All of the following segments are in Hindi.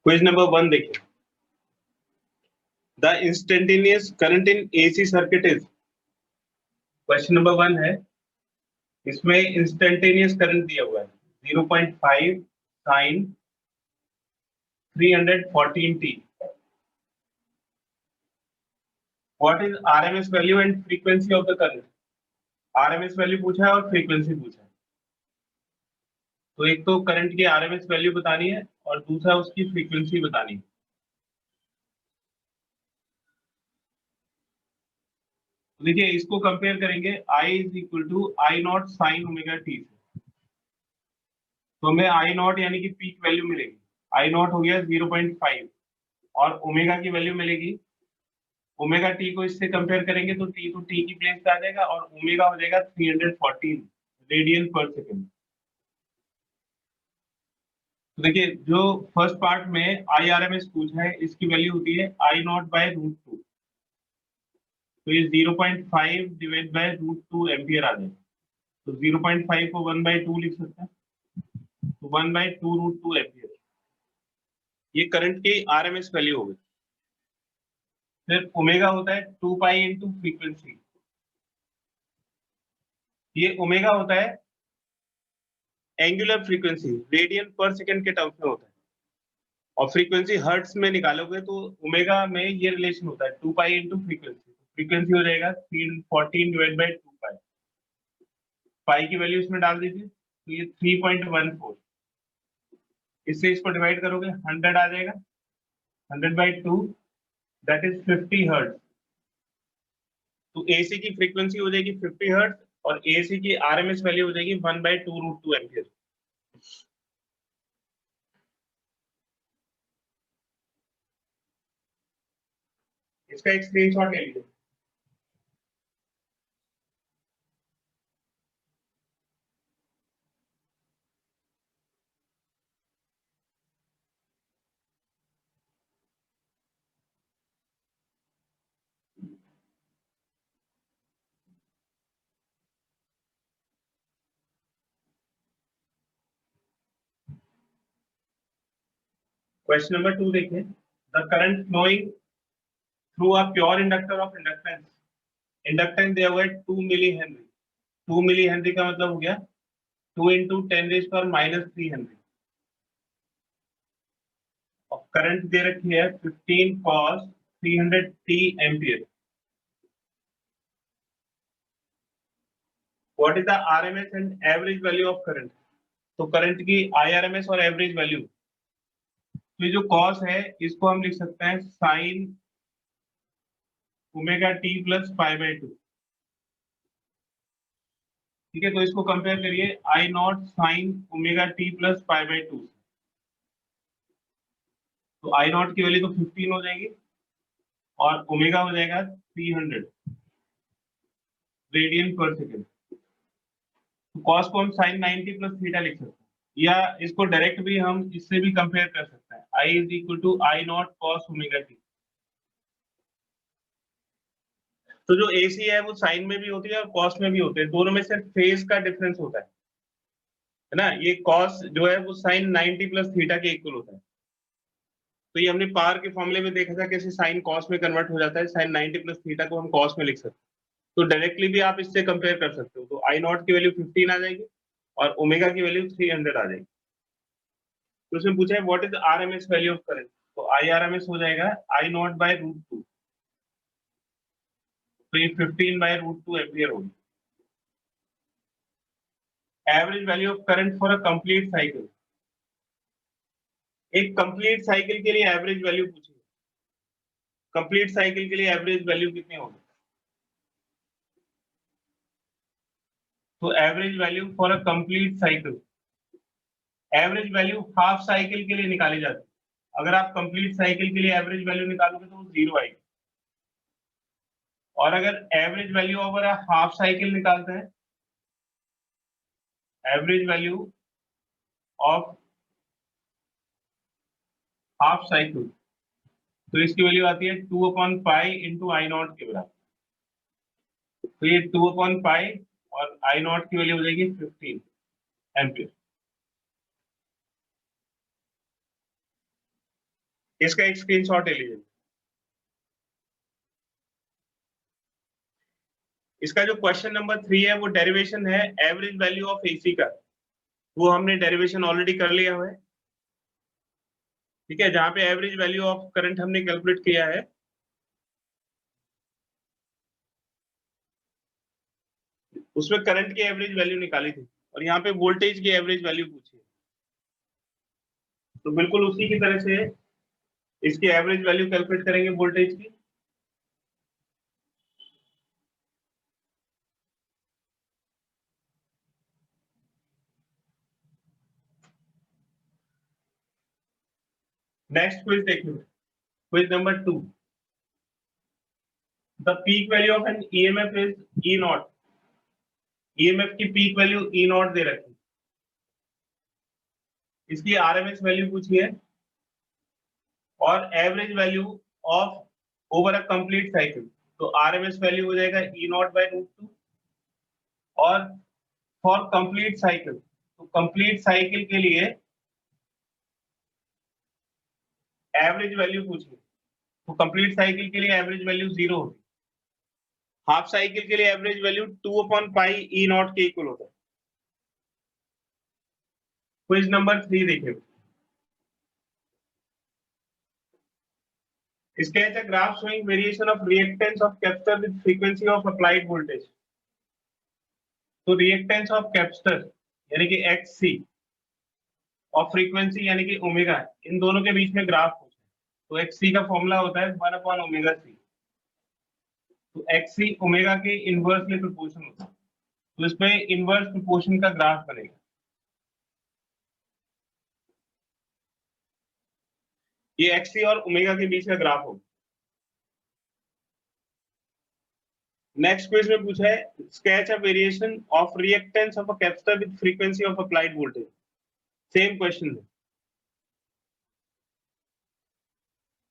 क्वेश्चन नंबर 1 देखिए, the instantaneous current in AC circuit is. Question number 1 है, इसमें इंस्टेंटेनियस करंट दिया हुआ है 0.5 sine 314 t। What is RMS value and frequency of the current. RMS value पूछा है और फ्रीक्वेंसी पूछा है। तो एक तो करंट की आरएमएस वैल्यू बतानी है और दूसरा उसकी फ्रीक्वेंसी बतानी है। तो देखिए, इसको कंपेयर करेंगे I is equal to I naught sine omega T से। तो हमें आई नॉट यानी कि पीक वैल्यू मिलेगी। आई नॉट हो गया 0.5 और ओमेगा की वैल्यू मिलेगी। ओमेगा टी को इससे कंपेयर करेंगे तो टी की प्लेस पे आ जाएगा और ओमेगा हो जाएगा 314 रेडियन पर सेकेंड। तो देखिए, जो फर्स्ट पार्ट में आई आर एम एस पूछा है, इसकी वैल्यू होती है I naught by root two. तो ये 0.5 divide by root two ampere आ जाएगा। तो 0.5 को 1/2 लिख सकते हैं। तो 1/2 रूट टू एम्पियर, ये करंट की आरएमएस वैल्यू होगी। फिर ओमेगा होता है 2 पाई इंटू फ्रीक्वेंसी। ये ओमेगा होता है एंगुलर फ्रीक्वेंसी, रेडियन पर सेकंड के टर्म्स में होता है। और फ्रीक्वेंसी हर्ट्ज में निकालोगे तो ओमेगा में ये रिलेशन होता है 2 पाई इंटू फ्रीक्वेंसी। फ्रीक्वेंसी हो जाएगा 314 डिवाइड बाय 2 पाई। पाई की वैल्यू इसमें डाल दीजिए तो ये 3.14। इससे इसको डिवाइड करोगे 100 आ जाएगा। 100/2 दैट इज 50 हर्ट्ज। तो एसी की फ्रीक्वेंसी हो जाएगी 50 हर्ट्ज और एसी की आरएमएस वैल्यू हो जाएगी 1/2 रूट टू एम्पियर। इसका एक स्क्रीनशॉट ले लीजिए। क्वेश्चन नंबर 2 देखिए, the current flowing through a pure inductor of inductance. Inductance दिया हुआ है 2 मिली हेनरी। 2 मिली हेनरी का मतलब हो गया 2 इंटू 10⁻³ हेनरी। और करंट दे रखी है 15 cos 300t ampere. What is the RMS and average value of current. तो करंट की आईआरएमएस और एवरेज वैल्यू, तो ये जो कॉस है इसको हम लिख सकते हैं साइन ओमेगा टी प्लस π/2। ठीक है, तो इसको कंपेयर करिए I naught sine omega t plus π/2। तो आई नॉट की वैल्यू तो 15 हो जाएगी और ओमेगा हो जाएगा 300 रेडियन पर सेकेंड। तो कॉस को हम साइन 90 प्लस थीटा लिख सकते हैं, या इसको डायरेक्ट भी हम इससे भी कंपेयर कर सकते हैं। I is equal to I naught cos omega t. तो जो एसी है वो साइन में भी होती है और कॉस में भी होते हैं, दोनों में सिर्फ फेज का डिफरेंस होता है ना। ये कॉस जो है वो साइन 90 प्लस थीटा के इक्वल होता है। तो ये हमने पावर के फॉर्मूले में देखा था कैसे साइन कॉस में कन्वर्ट हो जाता है। साइन 90 प्लस थीटा को हम कॉस में लिख सकते हैं। तो डायरेक्टली भी आप इससे कंपेयर कर सकते हो। तो आई नॉट की वैल्यू 15 आ जाएगी और ओमेगा की वैल्यू 300 आ जाएगी। तो उसमें पूछा है what is RMS value of current. तो आई आरएमएस हो जाएगा आई नॉट बाय रूट टू। तो ये 15/√2 एम्पियर होगी। Average value of current for a complete cycle. एक कंप्लीट साइकिल के लिए एवरेज वैल्यू पूछी। कंप्लीट साइकिल के लिए एवरेज वैल्यू कितनी होगी। तो average value for a complete cycle, average value half cycle के लिए निकाली जाती है। अगर आप कंप्लीट साइकिल के लिए एवरेज वैल्यू निकालोगे तो वो 0 आएगी। और अगर average value over half cycle निकालते हैं, average value of half cycle, तो इसकी वैल्यू आती है 2/π इंटू आई नॉट के बराबर। तो ये 2/π और आई नॉट की वैल्यू हो जाएगी 15 एम्पियर। इसका एक स्क्रीनशॉट ले लीजिए। इसका जो क्वेश्चन नंबर 3 है वो डेरिवेशन है एवरेज वैल्यू ऑफ एसी का, वो हमने डेरिवेशन ऑलरेडी कर लिया हुआ है, ठीक है, जहां पे एवरेज वैल्यू ऑफ करंट हमने कैलकुलेट किया है। उसमें करंट की एवरेज वैल्यू निकाली थी और यहाँ पे वोल्टेज की एवरेज वैल्यू पूछी है, तो बिल्कुल उसी की तरह से इसकी एवरेज वैल्यू कैलकुलेट करेंगे वोल्टेज की। नेक्स्ट क्विज देखिए, quiz number 2। The peak value of an EMF is E naught. EMF की पीक वैल्यू ई नॉट दे रखी, इसकी आरएमएस वैल्यू पूछी है और average value of over a complete cycle, तो आरएमएस वैल्यू हो जाएगा ई नॉट बाय रूट 2, और फॉर कंप्लीट साइकिल, तो कंप्लीट साइकिल के लिए एवरेज वैल्यू पूछी, तो कंप्लीट साइकिल के लिए एवरेज वैल्यू 0 होगी। हाफ साइकिल के लिए एवरेज वैल्यू 2/पाई ई नॉट के इक्वल होता है। क्विज नंबर 3 देखिए, sketch a graph showing variation of reactance of capacitor with frequency of applied voltage। तो रिएक्टेंस ऑफ कैपेसिटर यानी कि XC और फ्रीक्वेंसी यानी कि ओमेगा, इन दोनों के बीच में ग्राफ होता है। तो XC का फॉर्मूला होता है 1/ओमेगा C, तो XC ओमेगा के इनवर्सली प्रोपोर्शन होता है, तो इसमें इनवर्स प्रोपोर्शन का ग्राफ बनेगा। ये XC और ओमेगा के बीच का ग्राफ होगा। नेक्स्ट क्वेश्चन में पूछा है sketch a variation of reactance of a capacitor with frequency of applied voltage. Same question है।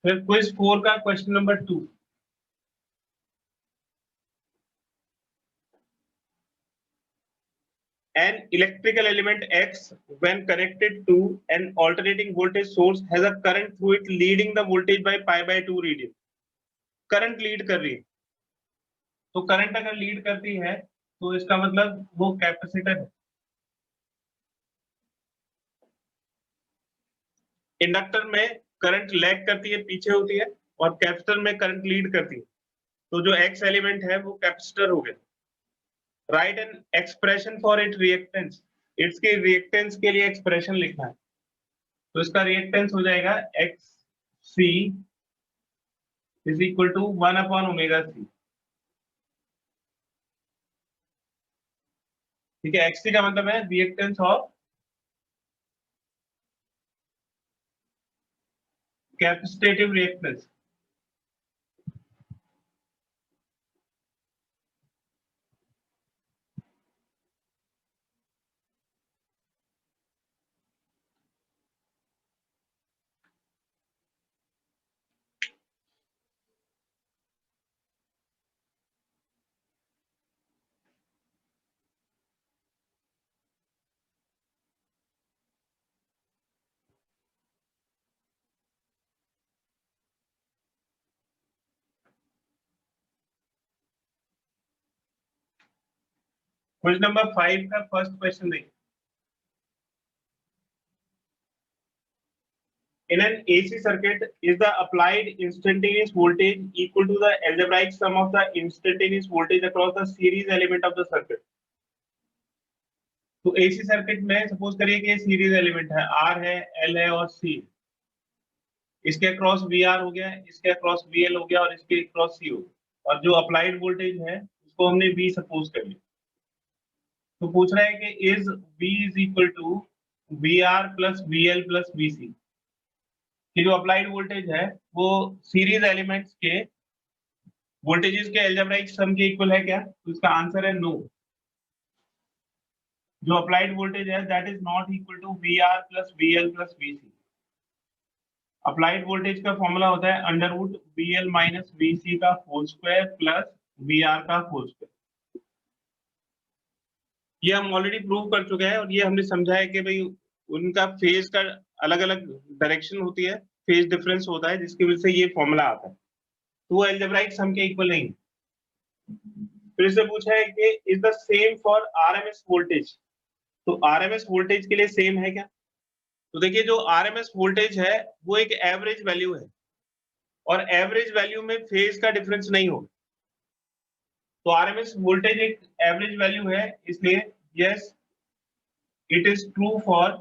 फिर क्विज 4 का question number 2। An electrical element X, when connected to an alternating voltage source, has a current through it leading the voltage by pi/2 radian। Current lead कर रही है, तो करंट अगर लीड करती है तो इसका मतलब वो कैपेसिटर है। इंडक्टर में करंट लैग करती है, पीछे होती है, और कैपेसिटर में करंट लीड करती है, तो जो एक्स एलिमेंट है वो कैपेसिटर हो गया। Right an expression for it reactance, it's के रिएक्टेंस के लिए एक्सप्रेशन लिखना है, तो इसका रिएक्टेंस हो जाएगा X C is equal to 1/ओमेगा C। ठीक है, एक्ससी का मतलब है reactance of capacitive reactance. Question number 5 का फर्स्ट क्वेश्चन देखिए। In an AC circuit, is the applied instantaneous voltage equal to the algebraic sum of the instantaneous voltage across the series element of the circuit? तो AC सर्किट में सपोज करिए कि ये सीरीज एलिमेंट है, R है, L है और C। इसके अक्रॉस VR हो गया, इसके अक्रॉस VL हो गया और इसके अक्रॉस C हो गया, और जो अप्लाइड वोल्टेज है उसको हमने V सपोज कर लिया। तो पूछ रहा है कि is V is equal to VR plus VL plus VC। कि जो अप्लाइड वोल्टेज है वो सीरीज एलिमेंट्स के वोल्टेजेस के अलजेब्राइक सम के इक्वल है क्या? तो इसका आंसर है नो। जो अप्लाइड वोल्टेज है that is not equal to VR plus VL plus VC। Applied voltage का फॉर्मूला होता है under root VL minus VC का होल स्क्वायर प्लस VR का होल स्क्वायर। ये हम ऑलरेडी प्रूव कर चुके हैं और ये हमने समझा है कि भाई उनका फेज का अलग अलग डायरेक्शन होती है, फेज डिफरेंस होता है जिसकी वजह से ये फॉर्मूला आता है, तो वो अलजेब्राइक सम के इक्वल नहीं है। फिर से पूछा है कि is the same for RMS voltage, तो आरएमएस वोल्टेज के लिए सेम है क्या? तो देखिए जो आरएमएस वोल्टेज है वो एक एवरेज वैल्यू है और एवरेज वैल्यू में फेज का डिफरेंस नहीं होगा, तो आरएमएस वोल्टेज एक एवरेज वैल्यू है, इसलिए yes it is true for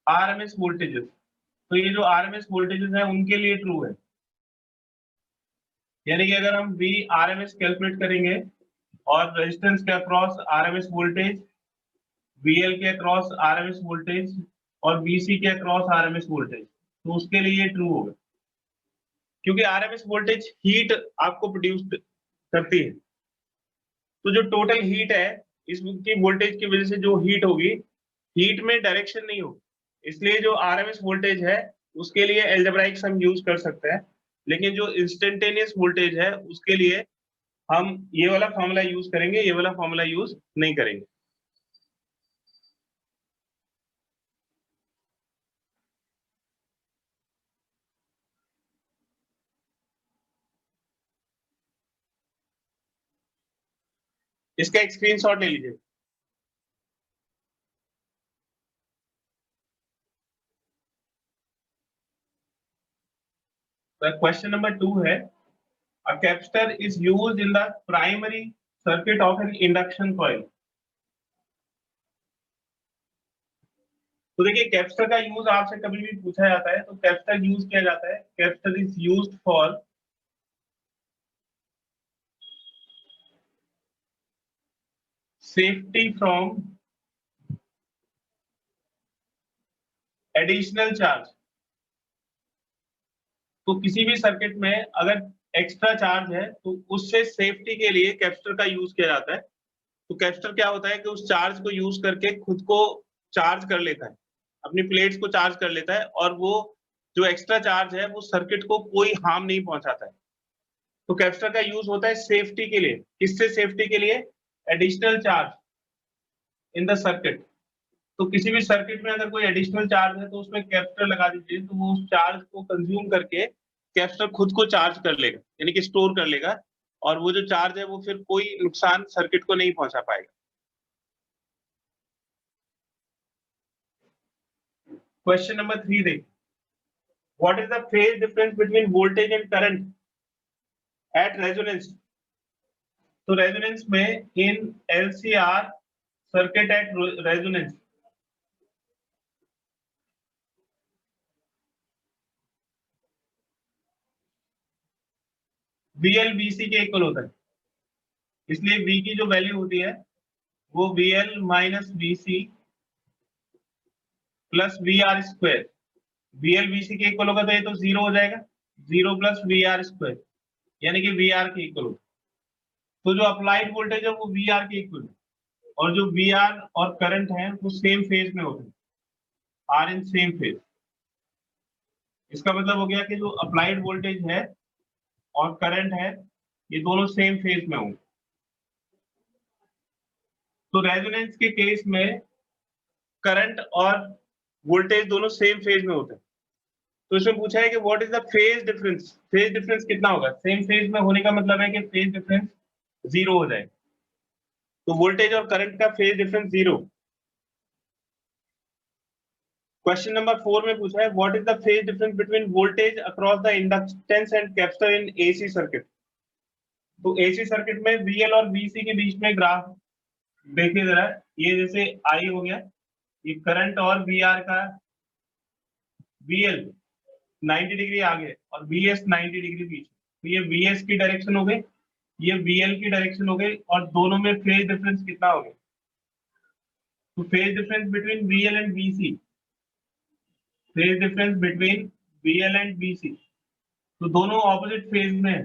RMS voltages. तो ये जो आरएमएस वोल्टेजेस है उनके लिए ट्रू है, यानी कि अगर हम वी आरएमएस कैलकुलेट करेंगे और रेजिस्टेंस के अक्रॉस आरएमएस वोल्टेज, वीएल के अक्रॉस आरएमएस वोल्टेज और वीसी के अक्रॉस आरएमएस वोल्टेज, तो उसके लिए ये ट्रू होगा, क्योंकि आरएमएस वोल्टेज हीट आपको प्रोड्यूस करती है, तो जो टोटल हीट है इसकी वोल्टेज की वजह से जो हीट होगी, हीट में डायरेक्शन नहीं होगी, इसलिए जो आरएमएस वोल्टेज है उसके लिए अलजेब्राइक सम यूज कर सकते हैं, लेकिन जो इंस्टेंटेनियस वोल्टेज है उसके लिए हम ये वाला फॉर्मूला यूज करेंगे, ये वाला फॉर्मूला यूज नहीं करेंगे। इसका एक स्क्रीनशॉट ले लीजिए। क्वेश्चन नंबर 2 है, a capacitor is used in the primary circuit of an induction coil। तो देखिए कैपेसिटर का यूज आपसे कभी भी पूछा जाता है, तो कैपेसिटर यूज किया जाता है, capacitor is used for safety from additional charge. तो किसी भी सर्किट में अगर एक्स्ट्रा चार्ज है तो उससे सेफ्टी के लिए कैपेसिटर का यूज किया जाता है। तो कैपेसिटर क्या होता है कि उस चार्ज को यूज करके खुद को चार्ज कर लेता है, अपनी प्लेट्स को चार्ज कर लेता है, और वो जो एक्स्ट्रा चार्ज है वो सर्किट को कोई हार्म नहीं पहुंचाता है। तो कैपेसिटर का यूज होता है सेफ्टी के लिए, किससे सेफ्टी के लिए? Additional charge in the circuit. तो किसी भी सर्किट में अगर कोई एडिशनल चार्ज है तो उसमें कैपेसिटर लगा दीजिए, तो वो उस चार्ज को कंज्यूम करके कैपेसिटर खुद को चार्ज कर लेगा, यानी कि स्टोर कर लेगा, और वो जो चार्ज है वो फिर कोई नुकसान सर्किट को नहीं पहुंचा पाएगा। क्वेश्चन नंबर 3 देखिए, what is the phase difference between voltage and current at resonance. तो रेजोनेंस में in LCR circuit at resonance, VL VC के इक्वल होता है, इसलिए V की जो वैल्यू होती है वो VL minus VC plus VR square, VL VC के इक्वल होगा तो ये तो जीरो हो जाएगा, जीरो प्लस VR स्क्वायर, यानी कि VR के इक्वल होगा। तो जो अप्लाइड वोल्टेज है वो VR के इक्वल है, और जो VR और करंट है वो सेम फेज में होते हैं, आर इन सेम फेज। इसका मतलब हो गया कि जो अप्लाइड वोल्टेज है और करंट है ये दोनों सेम फेज में होंगे। तो रेजोनेंस के केस में करंट और वोल्टेज दोनों सेम फेज में होते हैं। तो इसमें पूछा है कि what is the phase difference, phase difference कितना होगा? सेम फेज में होने का मतलब है कि फेज डिफरेंस जीरो हो जाएगा, तो वोल्टेज और करंट का phase difference zero. Question number 4 में पूछा है what is the phase difference between voltage across the inductance and capacitor in AC circuit. तो एसी सर्किट में VL और VC के बीच में ग्राफ देखिए जरा, ये जैसे I हो गया, ये करंट और VR का, VL 90 डिग्री आगे और VS 90 डिग्री पीछे, तो ये VS की डायरेक्शन हो गई, ये VL की डायरेक्शन हो गई, और दोनों में फेज डिफरेंस कितना हो गया? तो phase difference between VL and VC, phase difference between VL and VC, तो दोनों ऑपोजिट फेज में है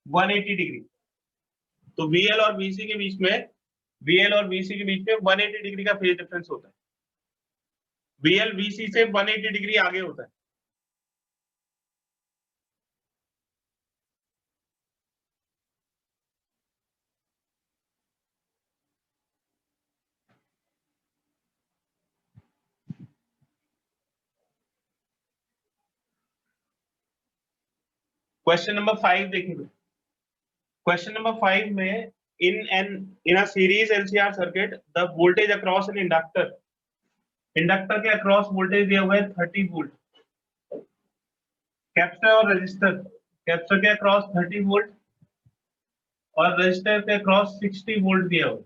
180 डिग्री। तो VL और VC के बीच में, VL और VC के बीच में 180 डिग्री का फेज डिफरेंस होता है, VL VC से 180 डिग्री आगे होता है। क्वेश्चन नंबर 5 देखेंगे। क्वेश्चन नंबर 5 में in a series LCR circuit the voltage across an inductor के अक्रॉस वोल्टेज दिया हुआ है 30 वोल्ट, कैपेसिटर और रजिस्टर, कैपेसिटर के अक्रॉस 30 वोल्ट और रजिस्टर के अक्रॉस 60 वोल्ट दिया हुआ है।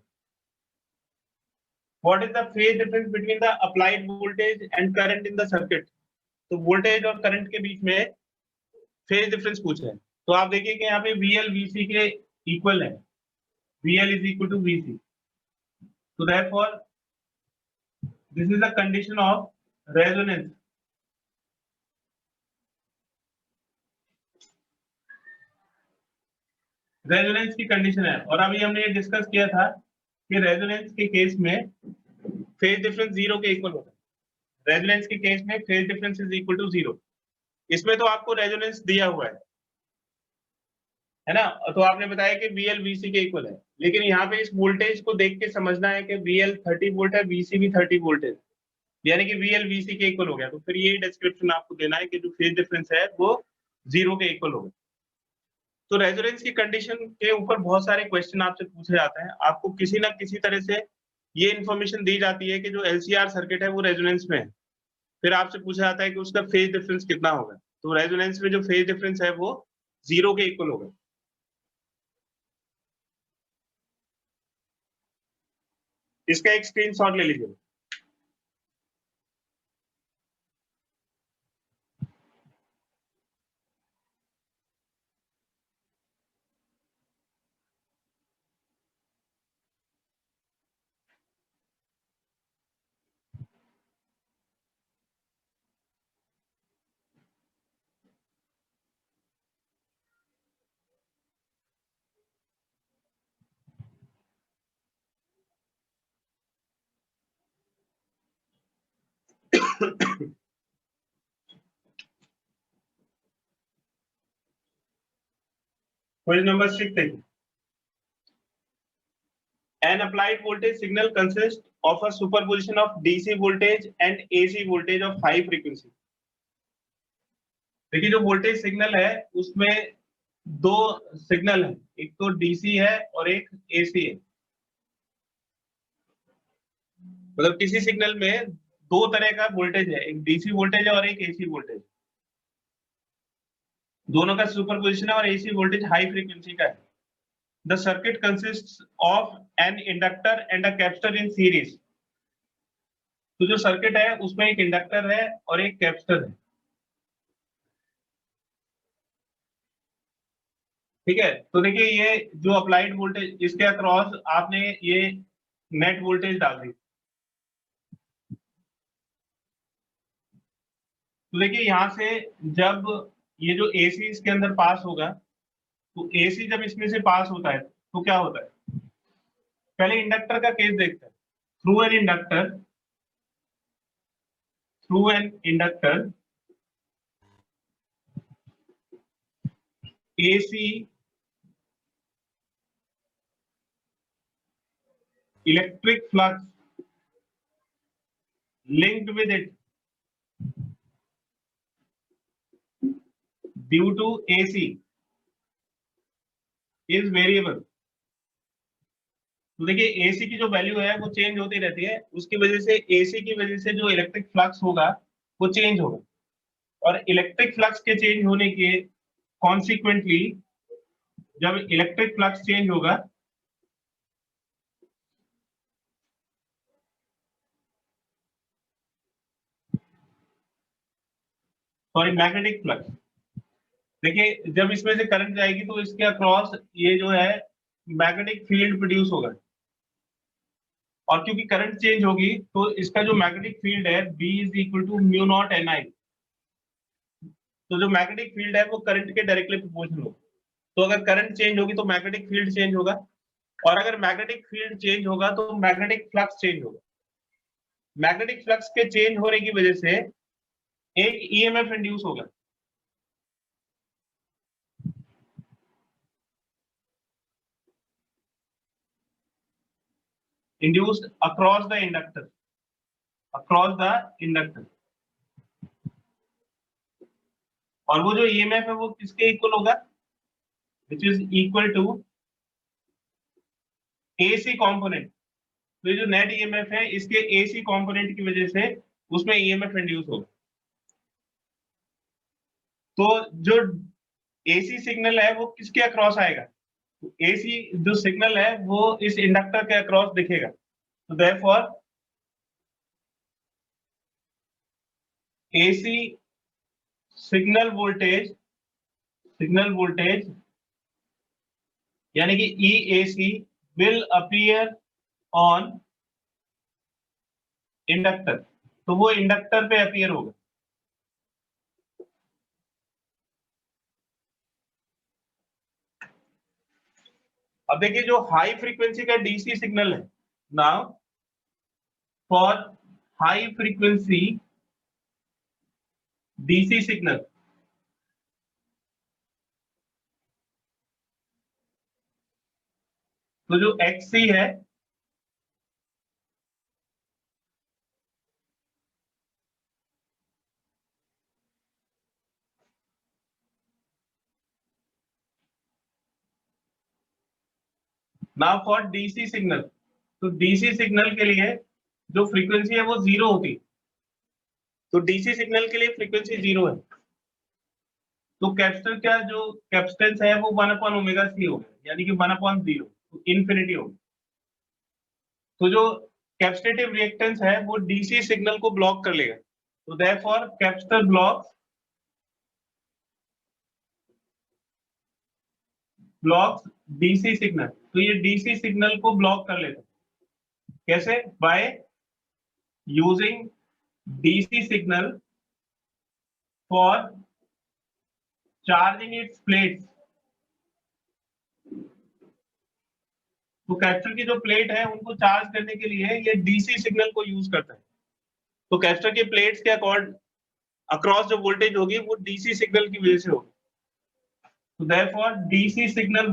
What is the phase difference between the applied voltage and current in the circuit? तो वोल्टेज और करंट के बीच में फेज डिफरेंस पूछा है। तो आप देखिए कि यहाँ पे VL VC के इक्वल है, VL is equal to VC. So therefore this is the condition of resonance. Resonance की कंडीशन है। और अभी हमने ये डिस्कस किया था कि रेजोनेंस के केस में फेज डिफरेंस 0 के इक्वल होता है। रेजोनेंस के केस में phase difference is equal to 0। इसमें तो आपको रेजोनेंस दिया हुआ है ना, तो आपने बताया कि VL VC के इक्वल है, लेकिन यहाँ पे इस वोल्टेज को देख के समझना है कि VL 30 वोल्ट है, VC भी 30 वोल्ट है, यानी कि VL VC के इक्वल हो गया। तो फिर ये डिस्क्रिप्शन आपको देना है कि जो फेज डिफरेंस है वो 0 के इक्वल होगा। तो रेजोनेंस की कंडीशन के ऊपर बहुत सारे क्वेश्चन आपसे पूछे जाते हैं। आपको किसी ना किसी तरह से ये इन्फॉर्मेशन दी जाती है कि जो LCR सर्किट है वो रेजोनेंस में है, फिर आपसे पूछा जाता है कि उसका फेज डिफरेंस कितना होगा। तो रेजोनेंस में जो फेज डिफरेंस है वो 0 के इक्वल होगा। इसका एक स्क्रीनशॉट ले लीजिए। क्वेश्चन नंबर 6 देखिए। An applied voltage signal consists of a superposition of DC voltage and AC voltage of high frequency. देखिए जो वोल्टेज सिग्नल है उसमें दो सिग्नल है, एक तो DC है और एक AC है। मतलब किसी सिग्नल में दो तरह का वोल्टेज है, एक DC वोल्टेज है और एक AC वोल्टेज। दोनों का सुपरपोजिशन है और AC वोल्टेज हाई फ्रीक्वेंसी का है। The circuit consists of an inductor and a capacitor in series. तो जो सर्किट है उसमें एक इंडक्टर है और एक कैपेसिटर है, ठीक है। तो देखिए ये जो अप्लाइड वोल्टेज, इसके अक्रॉस आपने ये नेट वोल्टेज डाल दी। तो देखिए यहाँ से जब ये जो AC इसके अंदर पास होगा, तो AC जब इसमें से पास होता है तो क्या होता है, पहले इंडक्टर का केस देखते हैं। Through an inductor AC electric flux linked with it due to AC is variable। तो देखिए AC की जो वैल्यू है वो चेंज होती रहती है, उसकी वजह से AC की वजह से जो इलेक्ट्रिक फ्लक्स होगा वो चेंज होगा, और इलेक्ट्रिक फ्लक्स के चेंज होने के कॉन्सिक्वेंटली जब इलेक्ट्रिक फ्लक्स चेंज होगा सॉरी मैग्नेटिक फ्लक्स, देखिए जब इसमें से करंट जाएगी तो इसके अक्रॉस ये जो है मैग्नेटिक फील्ड प्रोड्यूस होगा, और क्योंकि करंट चेंज होगी तो इसका जो मैग्नेटिक फील्ड है B is equal to mu naught NI। तो जो मैग्नेटिक फील्ड है वो करंट के डायरेक्टली प्रोपोर्शनल होगा। तो अगर करंट चेंज होगी तो मैग्नेटिक फील्ड चेंज होगा, और अगर मैग्नेटिक फील्ड चेंज होगा तो मैग्नेटिक फ्लक्स चेंज होगा। मैग्नेटिक फ्लक्स के चेंज होने की वजह से एक EMF इंड्यूस होगा। Induced across the inductor, across the inductor. और वो जो ईएमएफ है वो किसके इक्वल होगा, which is equal to AC component. तो ये जो नेट ईएमएफ है इसके एसी कंपोनेंट की वजह से उसमें ईएमएफ इंड्यूस होगा। तो जो एसी सिग्नल है वो किसके अक्रॉस आएगा, तो एसी जो सिग्नल है वो इस इंडक्टर के अक्रॉस दिखेगा। तो देयरफॉर एसी सिग्नल वोल्टेज यानी कि EAC will appear on inductor, तो वो इंडक्टर पे अपीयर होगा। अब देखिए जो हाई फ्रीक्वेंसी का डीसी सिग्नल है, now for high frequency DC signal, तो जो XC है नाउ फॉर डीसी सिग्नल, तो डीसी सिग्नल के लिए जो फ्रीक्वेंसी है वो 0 होती है। तो डीसी सिग्नल के लिए फ्रीक्वेंसी 0 है, तो कैपेसिटर का जो कैपेसिटेंस है वो 1/ω/C होगा, यानी कि 1/0, तो इन्फिनिटी होगा। तो जो कैपेसिटिव रिएक्टेंस है वो डीसी सिग्नल को ब्लॉक कर लेगा। तो therefore capacitor blocks DC signal, तो ये डीसी सिग्नल को ब्लॉक कर लेता है। कैसे, by using DC signal for charging it's plates. तो कैपेसिटर की जो प्लेट है उनको चार्ज करने के लिए ये डीसी सिग्नल को यूज करता है। तो कैपेसिटर के प्लेट्स के अक्रॉस जो वोल्टेज होगी वो डीसी सिग्नल की वजह से होगी। तो therefore DC signal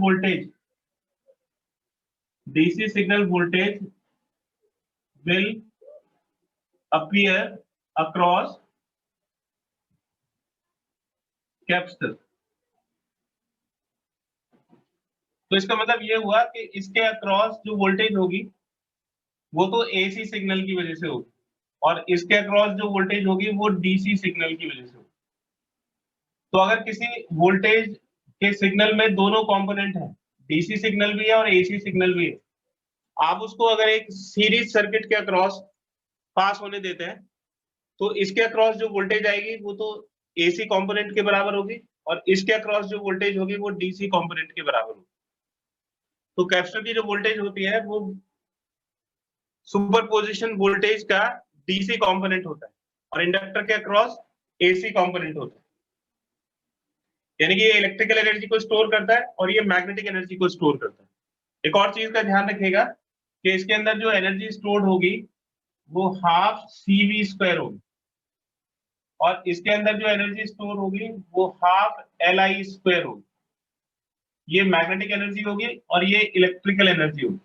voltage will appear across capacitor. तो इसका मतलब ये हुआ कि इसके अक्रॉस जो वोल्टेज होगी वो तो एसी सिग्नल की वजह से होगी, और इसके अक्रॉस जो वोल्टेज होगी वो डीसी सिग्नल की वजह से होगी। तो अगर किसी वोल्टेज के सिग्नल में दोनों कंपोनेंट हैं, डीसी सिग्नल भी है और एसी सिग्नल भी है, आप उसको अगर एक सीरीज सर्किट के अक्रॉस पास होने देते हैं तो इसके अक्रॉस जो वोल्टेज आएगी वो तो एसी कंपोनेंट के बराबर होगी, और इसके अक्रॉस जो वोल्टेज होगी वो डीसी कंपोनेंट के बराबर होगी। तो कैपेसिटर की जो वोल्टेज होती है वो सुपरपोजिशन वोल्टेज का डीसी कंपोनेंट होता है, और इंडक्टर के अक्रॉस एसी कंपोनेंट होता है। यानी कि ये इलेक्ट्रिकल एनर्जी को स्टोर करता है और ये मैग्नेटिक एनर्जी को स्टोर करता है। एक और चीज का ध्यान रखिएगा कि इसके अंदर जो एनर्जी स्टोर होगी वो हाफ CV² होगी, और इसके अंदर जो एनर्जी स्टोर होगी वो हाफ LI² होगी। ये मैग्नेटिक एनर्जी होगी और ये इलेक्ट्रिकल एनर्जी होगी।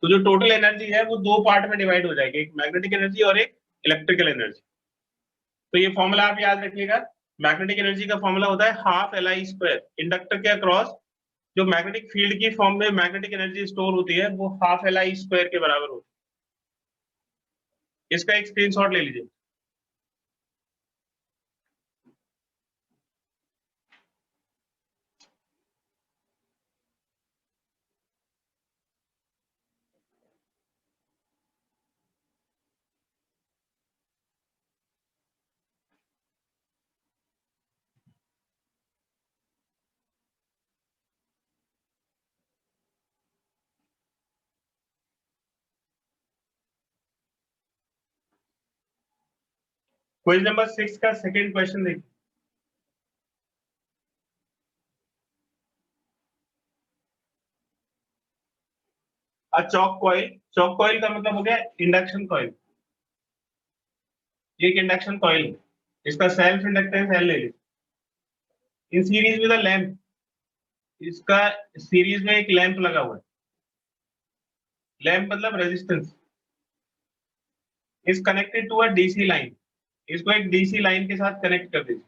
तो जो टोटल एनर्जी है वो दो पार्ट में डिवाइड हो जाएगी, एक मैग्नेटिक एनर्जी और एक इलेक्ट्रिकल एनर्जी। तो ये फॉर्मूला आप याद रखिएगा, मैग्नेटिक एनर्जी का फॉर्मूला होता है हाफ LI²। इंडक्टर के अक्रॉस जो मैग्नेटिक फील्ड की फॉर्म में मैग्नेटिक एनर्जी स्टोर होती है वो हाफ LI² के बराबर होती है। इसका एक स्क्रीनशॉट ले लीजिए। क्वेश्चन नंबर 6 का सेकेंड क्वेश्चन देखिए। चॉक कॉइल का मतलब हो गया इंडक्शन कॉइल। ये एक इंडक्शन कॉइल है, इसका सेल्फ इंडक्टेंस L ले लीजिए। In series with a lamp, इसका सीरीज में एक लैंप लगा हुआ है, लैंप मतलब resistance, is connected to a DC line. इसको एक डीसी लाइन के साथ कनेक्ट कर दीजिए।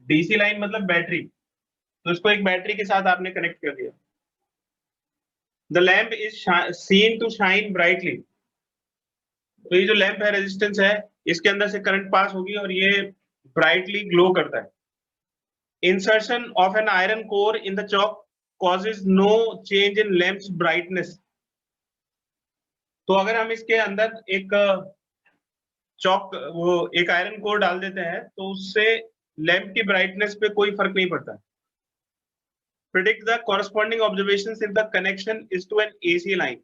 डीसी लाइन मतलब बैटरी, तो इसको एक बैटरी के साथ आपने कनेक्ट कर दिया। The lamp is seen to shine brightly. तो ये जो लैंप है, रेजिस्टेंस है, इसके अंदर से करंट पास होगी और ये ब्राइटली ग्लो करता है। Insertion of an iron core in the choke causes no change in lamp's brightness. तो अगर हम इसके अंदर एक चॉक, वो एक आयरन कोर डाल देते हैं, तो उससे लैंप की ब्राइटनेस पे कोई फर्क नहीं पड़ता। Predict the corresponding observations if the connection is to an AC line.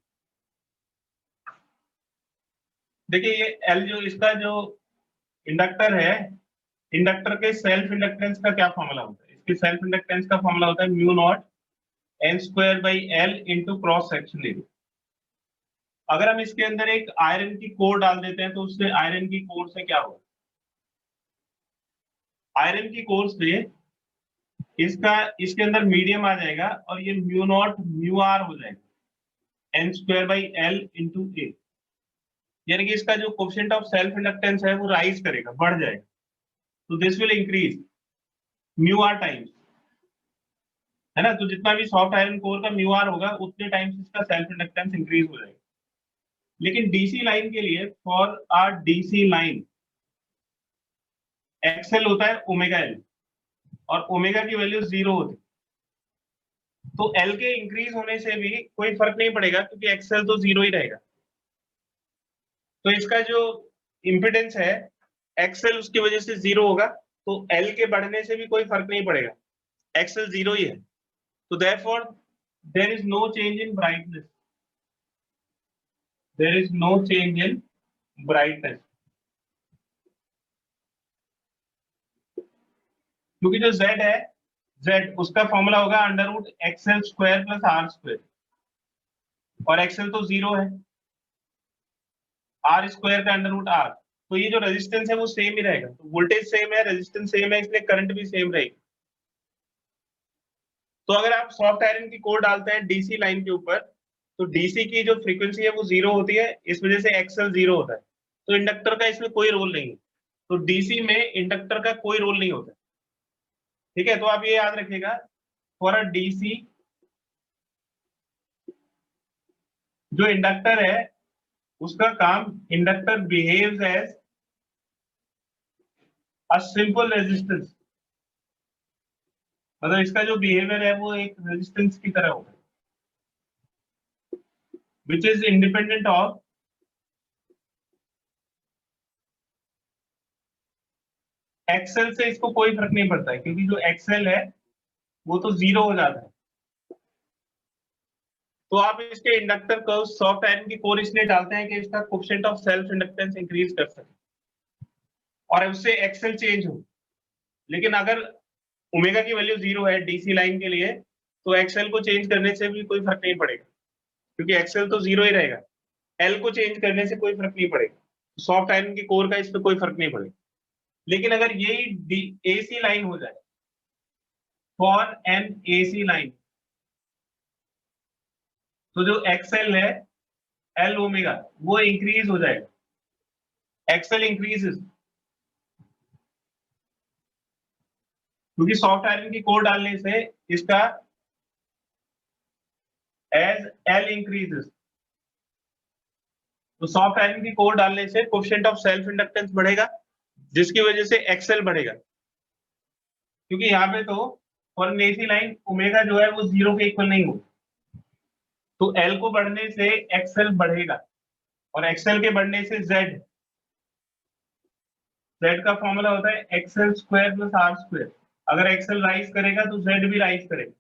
देखिए ये एल जो इसका जो इंडक्टर है, इंडक्टर के सेल्फ इंडक्टेंस का क्या फॉर्मूला होता है? इसके सेल्फ इंडक्टेंस का फॉर्मूला होता है mu not an square by L into cross section area. अगर हम इसके अंदर एक आयरन की कोर डाल देते हैं, तो उससे आयरन की कोर से क्या होगा? आयरन की कोर से इसका इसके अंदर मीडियम आ जाएगा और ये म्यू नॉट म्यू आर हो जाएगा N square by L into A. यानी कि इसका जो कोफिशिएंट ऑफ सेल्फ इंडक्टेंस है वो राइज करेगा, बढ़ जाएगा। तो this will increase mu R times, है ना। तो जितना भी सॉफ्ट आयरन कोर का म्यू आर होगा, उतने टाइम्स इसका सेल्फ इंडक्टेंस इंक्रीज हो जाएगा। लेकिन डीसी लाइन के लिए, for our DC line, XL होता है ओमेगा एल और ओमेगा की वैल्यू 0 होती है। तो एल के इंक्रीज होने से भी कोई फर्क नहीं पड़ेगा, क्योंकि एक्सएल तो 0 ही रहेगा। तो इसका जो इंपिडेंस है एक्सएल, उसकी वजह से 0 होगा, तो एल के बढ़ने से भी कोई फर्क नहीं पड़ेगा, एक्सएल 0 ही है। तो therefore there is no change in brightness, there is no change in brightness, क्योंकि जो z है, z उसका फॉर्मूला होगा under root XL square plus R square, और एक्सएल तो 0 है, आर स्क्वायर का अंडर रूट आर। तो ये जो रेजिस्टेंस है वो सेम ही रहेगा। तो वोल्टेज सेम है, रेजिस्टेंस सेम है, इसलिए करंट भी सेम रहेगी। तो अगर आप सॉफ्ट आयरन की कोर डालते हैं डीसी लाइन के ऊपर, तो डीसी की जो फ्रीक्वेंसी है वो 0 होती है, इस वजह से एक्सएल 0 होता है। तो इंडक्टर का इसमें कोई रोल नहीं है। तो डीसी में इंडक्टर का कोई रोल नहीं होता। ठीक है, तो आप ये याद रखिएगा, फॉर अ डीसी जो इंडक्टर है उसका काम, inductor behaves as a simple resistance, मतलब इसका जो बिहेवियर है वो एक रेजिस्टेंस की तरह होगा, which is independent of XL. से इसको कोई फर्क नहीं पड़ता है, क्योंकि जो एक्सएल है वो तो 0 हो जाता है। तो आप इसके इंडक्टर को सॉफ्ट आयरन की कोर इसलिए डालते हैं कि इसका coefficient of self inductance increase कर सके और उससे एक्सएल चेंज हो। लेकिन अगर ओमेगा की वैल्यू 0 है डीसी लाइन के लिए, तो एक्सएल को चेंज करने से भी कोई फर्क नहीं पड़ेगा, क्योंकि एक्सएल तो 0 ही रहेगा। एल को चेंज करने से कोई फर्क नहीं पड़ेगा, सॉफ्ट आयरन की कोर का इस पर कोई फर्क नहीं पड़ेगा। लेकिन अगर यही एसी लाइन हो जाए, फॉर एन एसी लाइन, तो जो एक्सएल है एल ओमेगा वो इंक्रीज हो जाएगा, एक्सएल इंक्रीजेस, क्योंकि सॉफ्ट आयरन की कोर डालने से इसका एज एल इंक्रीजेस, तो सॉफ्ट आयरन की कोर डालने से कोएफिशिएंट ऑफ सेल्फ इंडक्टेंस बढ़ेगा, जिसकी वजह से एक्सएल बढ़ेगा। क्योंकि यहाँ पे तो for an AC line omega जो है वो 0 के इक्वल नहीं होगा, तो एल को बढ़ने से एक्सएल बढ़ेगा, और एक्सएल के बढ़ने से जेड, जेड का फॉर्मूला होता है XL square plus R square. अगर एक्सएल राइज करेगा तो जेड भी राइज करेगा।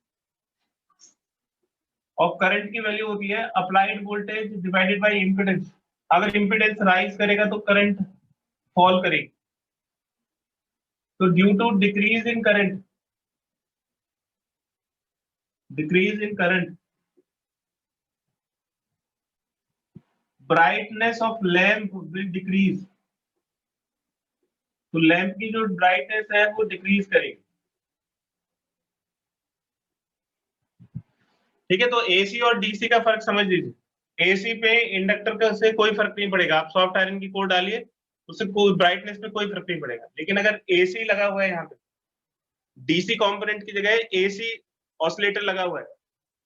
और करंट की वैल्यू होती है applied voltage divided by impedance. अगर इंपीडेंस राइज करेगा तो करंट फॉल करेगी। तो due to decrease in current, decrease in current, brightness of lamp will decrease. तो लैंप की जो ब्राइटनेस है वो डिक्रीज करेगी। ठीक है, तो एसी और डीसी का फर्क समझ लीजिए। एसी पे इंडक्टर का से कोई फर्क नहीं पड़ेगा, आप सॉफ्ट आयरन की कोर डालिए, उससे कोई ब्राइटनेस में कोई फर्क नहीं पड़ेगा। लेकिन अगर एसी लगा हुआ है यहाँ पे, डीसी कंपोनेंट की जगह एसी ऑसिलेटर लगा हुआ है,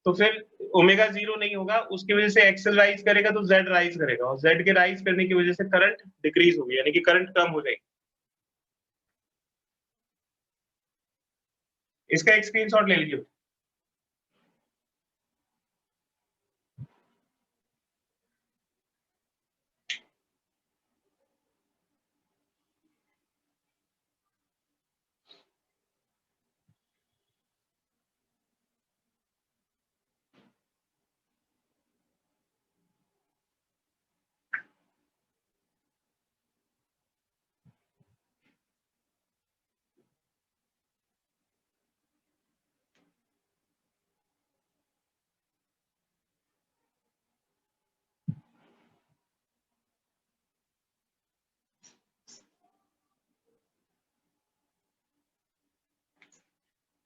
तो फिर ओमेगा 0 नहीं होगा, उसकी वजह से एक्सेल राइज करेगा तो जेड राइज करेगा, और जेड के राइज करने की वजह से करंट डिक्रीज होगी, यानी कि करंट कम हो जाएगी। इसका एक स्क्रीनशॉट ले लीजिए।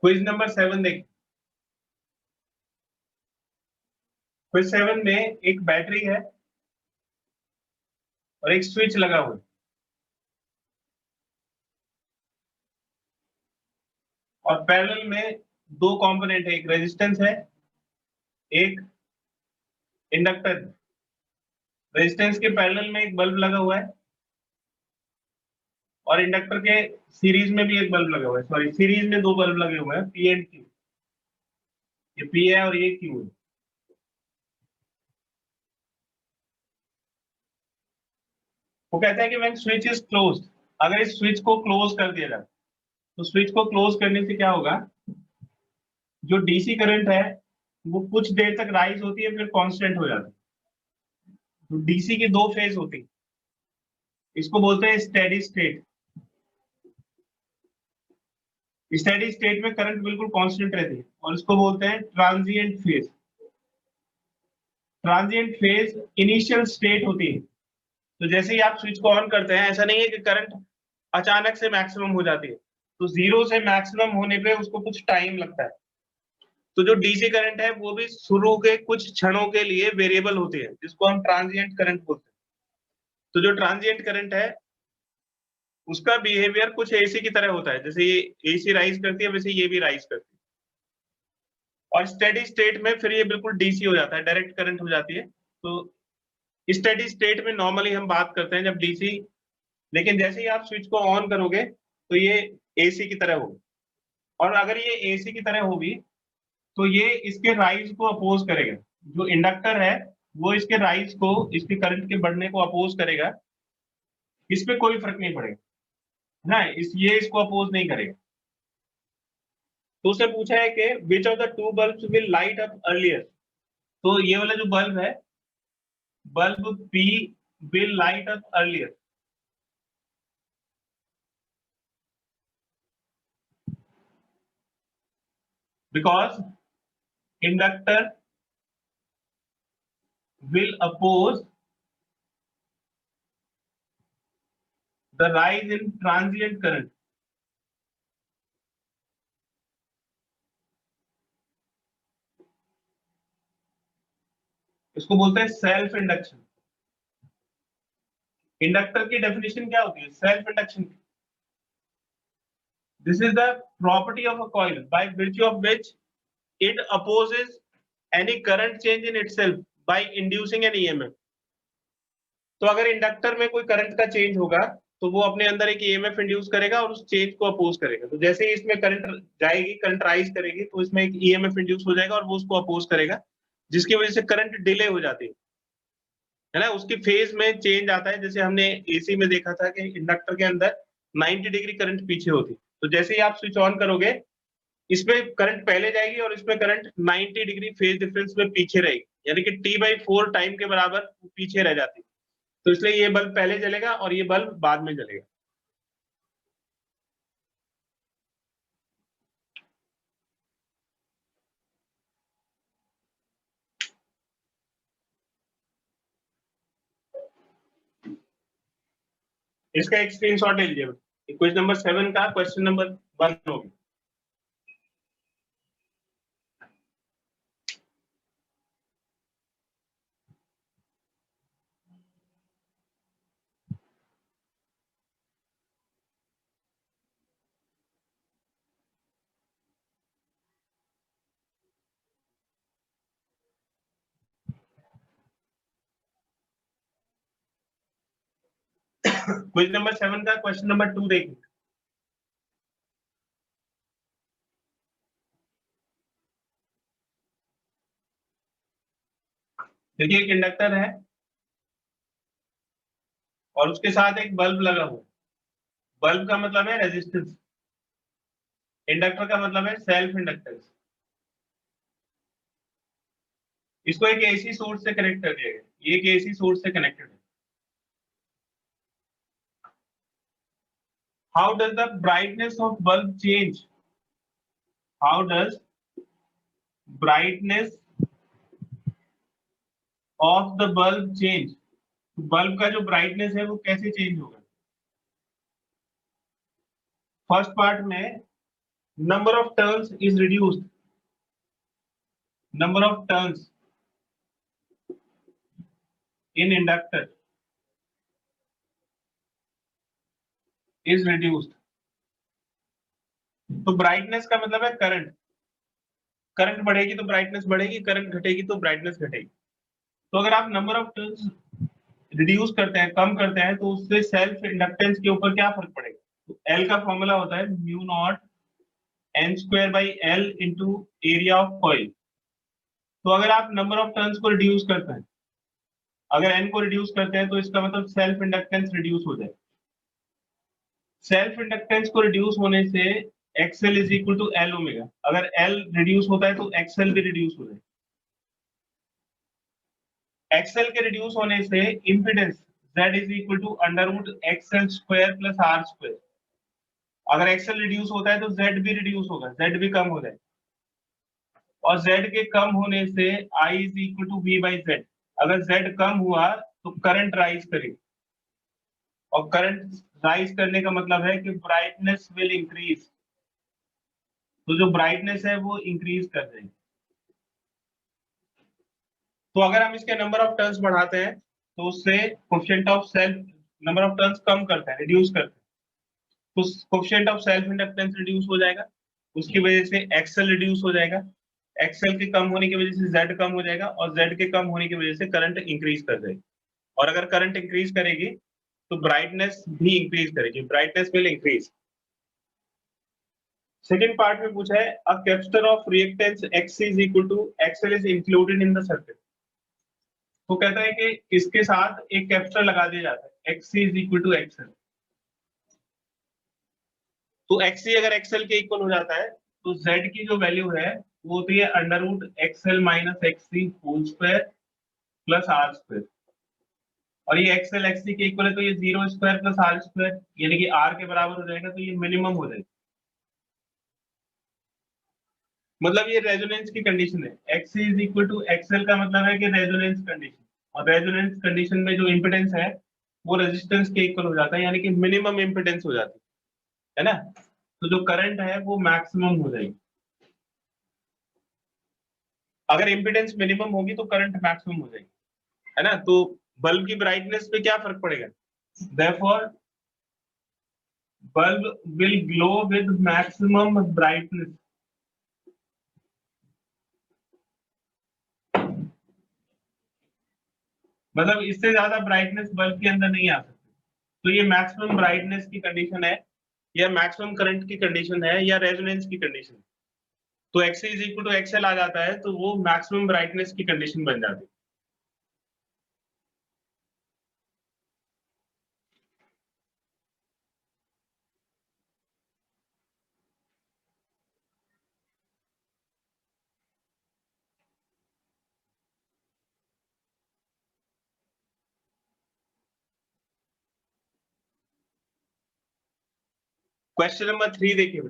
क्विज नंबर 7 देख। क्विज 7 में एक बैटरी है और एक स्विच लगा हुआ है, और पैरेलल में दो कंपोनेंट है, एक रेजिस्टेंस है, एक इंडक्टर। रेजिस्टेंस के पैरेलल में एक बल्ब लगा हुआ है, और इंडक्टर के सीरीज में भी एक बल्ब लगा हुआ है, सॉरी सीरीज में दो बल्ब लगे हुए हैं, पी एंड क्यू। ये पी है और ये क्यू है। वो कहता है कि व्हेन स्विच इज क्लोज्ड, अगर इस स्विच को क्लोज कर दिया जाए, तो स्विच को क्लोज करने से क्या होगा, जो डीसी करंट है वो कुछ देर तक राइज होती है, फिर कांस्टेंट हो जाती है। तो डीसी की दो फेज होती है, इसको बोलते हैं स्टेडी स्टेट। स्टेडी स्टेट में करंट बिल्कुल कांस्टेंट रहती है, और इसको बोलते हैं transient phase. Transient phase initial state होती है। तो जैसे ही आप स्विच को ऑन करते हैं, ऐसा नहीं है कि करंट अचानक से मैक्सिमम हो जाती है, तो जीरो से मैक्सिमम होने पे उसको कुछ टाइम लगता है। तो जो डीसी करंट है वो भी शुरू के कुछ क्षणों के लिए वेरिएबल होती है, जिसको हम ट्रांजिएंट करंट बोलते हैं। तो जो ट्रांजिएंट करंट है उसका बिहेवियर कुछ एसी की तरह होता है, जैसे ये एसी राइज करती है वैसे ये भी राइज करती है, और स्टेडी स्टेट में फिर ये बिल्कुल डीसी हो जाता है, डायरेक्ट करंट हो जाती है। तो स्टेडी स्टेट में नॉर्मली हम बात करते हैं जब डीसी, लेकिन जैसे ही आप स्विच को ऑन करोगे तो ये एसी की तरह होगी, और अगर ये एसी की तरह होगी तो ये इसके राइज को अपोज करेगा। जो इंडक्टर है वो इसके राइज को, इसके करंट के बढ़ने को अपोज करेगा, इस पे कोई फर्क नहीं पड़ेगा ना, ये इसको अपोज नहीं करेगा। तो उसने पूछा है कि which of the two bulbs will light up earlier. तो ये वाला जो बल्ब है, bulb P will light up earlier, because inductor will oppose the rise in transient current। इसको बोलते हैं सेल्फ इंडक्शन। इंडक्टर की डेफिनेशन क्या होती है सेल्फ इंडक्शन की? This is the property of a coil by virtue of which it opposes any current change in itself by inducing an EMF। तो अगर इंडक्टर में कोई करंट का चेंज होगा तो वो अपने अंदर एक ईएमएफ इंड्यूस करेगा और उस चेंज को अपोज करेगा। तो जैसे ही इसमें करंट जाएगी, करंट राइज करेगी, तो इसमें एक ईएमएफ इंड्यूस हो जाएगा और वो उसको अपोज करेगा, जिसकी वजह से करंट डिले हो जाती है ना, उसकी फेज में चेंज आता है। जैसे हमने एसी में देखा था कि इंडक्टर के अंदर 90 डिग्री करंट पीछे होती, तो जैसे ही आप स्विच ऑन करोगे इसमें करंट पहले जाएगी और इसमें करंट 90 डिग्री फेज डिफरेंस में पीछे रहेगी, यानी कि T/4 टाइम के बराबर पीछे रह जाती। तो इसलिए ये बल्ब पहले जलेगा और ये बल्ब बाद में जलेगा। इसका एक स्क्रीनशॉट ले लीजिए। क्वेश्चन नंबर 7 का क्वेश्चन नंबर 1 होगी। क्वेश्चन नंबर 7 का क्वेश्चन नंबर 2 देखिए। देखिए एक इंडक्टर है और उसके साथ एक बल्ब लगा हुआ है। बल्ब का मतलब है रेजिस्टेंस, इंडक्टर का मतलब है सेल्फ इंडक्टेंस। इसको एक एसी सोर्स से कनेक्ट कर दिया गया, ये एक एसी सोर्स से कनेक्टेड है। How does the brightness of bulb change? How does brightness of the bulb change? Bulb का जो ब्राइटनेस है वो कैसे चेंज होगा? फर्स्ट पार्ट में number of turns is reduced, number of turns in inductor is reduced. तो ब्राइटनेस का मतलब है करंट, करंट बढ़ेगी तो ब्राइटनेस बढ़ेगी, करंट घटेगी तो ब्राइटनेस घटेगी। तो अगर आप नंबर ऑफ टर्न्स रिड्यूस करते हैं, कम करते हैं, तो उससे सेल्फ इंडक्टेंस के ऊपर क्या फर्क पड़ेगा? तो एल का फॉर्मूला होता है mu not an square by L into area of coil. तो अगर आप नंबर ऑफ टर्न्स को रिड्यूस करते हैं, अगर एन को रिड्यूस करते हैं, तो इसका मतलब सेल्फ इंडक्टेंस रिड्यूस हो जाए। सेल्फ इंडक्टेंस को रिड्यूस होने से XL is equal to L omega. अगर एल रिड्यूस होता है तो एक्सएल भी रिड्यूस हो जाए। एक्सएल के रिड्यूस होने से impedance Z is equal to under root XL square plus R square. अगर एक्सएल रिड्यूस होता है तो Z भी रिड्यूस होगा, Z भी कम हो जाए, और Z के कम होने से I is equal to V by Z। अगर Z कम हुआ तो करंट राइज करेगा, और करंट राइज करने का मतलब है कि ब्राइटनेस विल इंक्रीज। तो जो ब्राइटनेस है वो इंक्रीज कर देगी। तो अगर हम इसके नंबर ऑफ टर्न्स बढ़ाते हैं तो उससे coefficient of self, number of turns कम करते हैं, रिड्यूस करते हैं, तो coefficient of self inductance reduce हो जाएगा, उसकी वजह से एक्सएल रिड्यूस हो जाएगा, एक्सएल के कम होने की वजह से जेड कम हो जाएगा, और जेड के कम होने की वजह से करंट इंक्रीज कर जाएगी। और अगर करंट इंक्रीज करेगी तो ब्राइटनेस भी इंक्रीज करेगी, brightness will increase. Second part में पूछा है a capacitor of reactance X is equal to XL is included in the circuit. तो कहता है कि इसके साथ एक कैपेसिटर लगा दिया जाता है, X is equal to XL. तो एक्सी अगर एक्सएल के इक्वल हो जाता है तो जेड की जो वैल्यू है वो होती है under root XL minus XC whole square plus R square. और ये एक्सएल एक्सी के इक्वल है तो ये 0 स्क्वायर प्लस आर स्क्वायर, यानी कि आर के बराबर हो जाएगा, तो ये मिनिमम हो जाएगा। मतलब ये रेजोनेंस की कंडीशन है, X is equal to XL का मतलब है कि रेजोनेंस कंडीशन, और रेजोनेंस कंडीशन में जो इम्पिडेंस है वो रेजिस्टेंस के इक्वल हो जाता है, यानी कि मिनिमम इम्पिडेंस हो जाती है ना। तो जो करंट है वो मैक्सिमम हो जाएगी। अगर इम्पिडेंस मिनिमम होगी तो करंट मैक्सिमम हो जाएगी, है ना। तो बल्ब की ब्राइटनेस पे क्या फर्क पड़ेगा? Therefore bulb will glow with maximum brightness. मतलब इससे ज्यादा ब्राइटनेस बल्ब के अंदर नहीं आ सकती। तो ये मैक्सिमम ब्राइटनेस की कंडीशन है, या मैक्सिमम करंट की कंडीशन है, या रेजोनेंस की कंडीशन। तो X is equal to X L आ जाता है तो वो मैक्सिमम ब्राइटनेस की कंडीशन बन जाती है। क्वेश्चन नंबर 3 देखिए।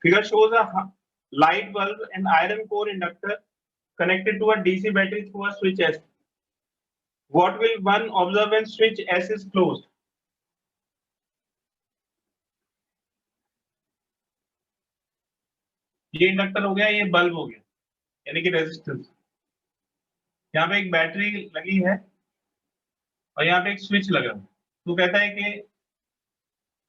Figure shows a light bulb and iron core inductor connected to a DC battery through a switch S. What will one observe when switch S is closed? ये इंडक्टर हो गया, ये बल्ब हो गया, यानी कि रेजिस्टेंस। यहाँ पे एक बैटरी लगी है और यहाँ पे एक स्विच लगा है। तो कहता है कि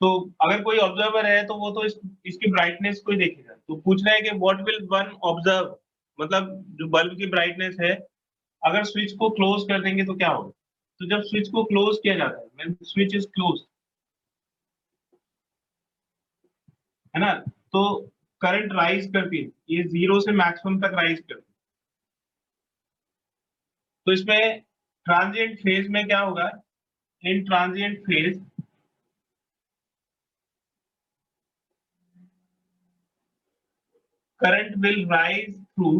तो अगर कोई ऑब्जर्वर है तो वो तो इसकी ब्राइटनेस को ही देखेगा। तो पूछ रहा है कि व्हाट विल वन ऑब्जर्व, मतलब जो बल्ब की ब्राइटनेस है, अगर स्विच को क्लोज कर देंगे तो क्या होगा। तो जब स्विच को क्लोज किया जाता है, व्हेन स्विच इज क्लोज, है ना, तो करंट राइज करती है, ये 0 से मैक्सिमम तक राइज करती है। तो इसमें ट्रांजिएंट फेज में क्या होगा, in transient phase current will rise through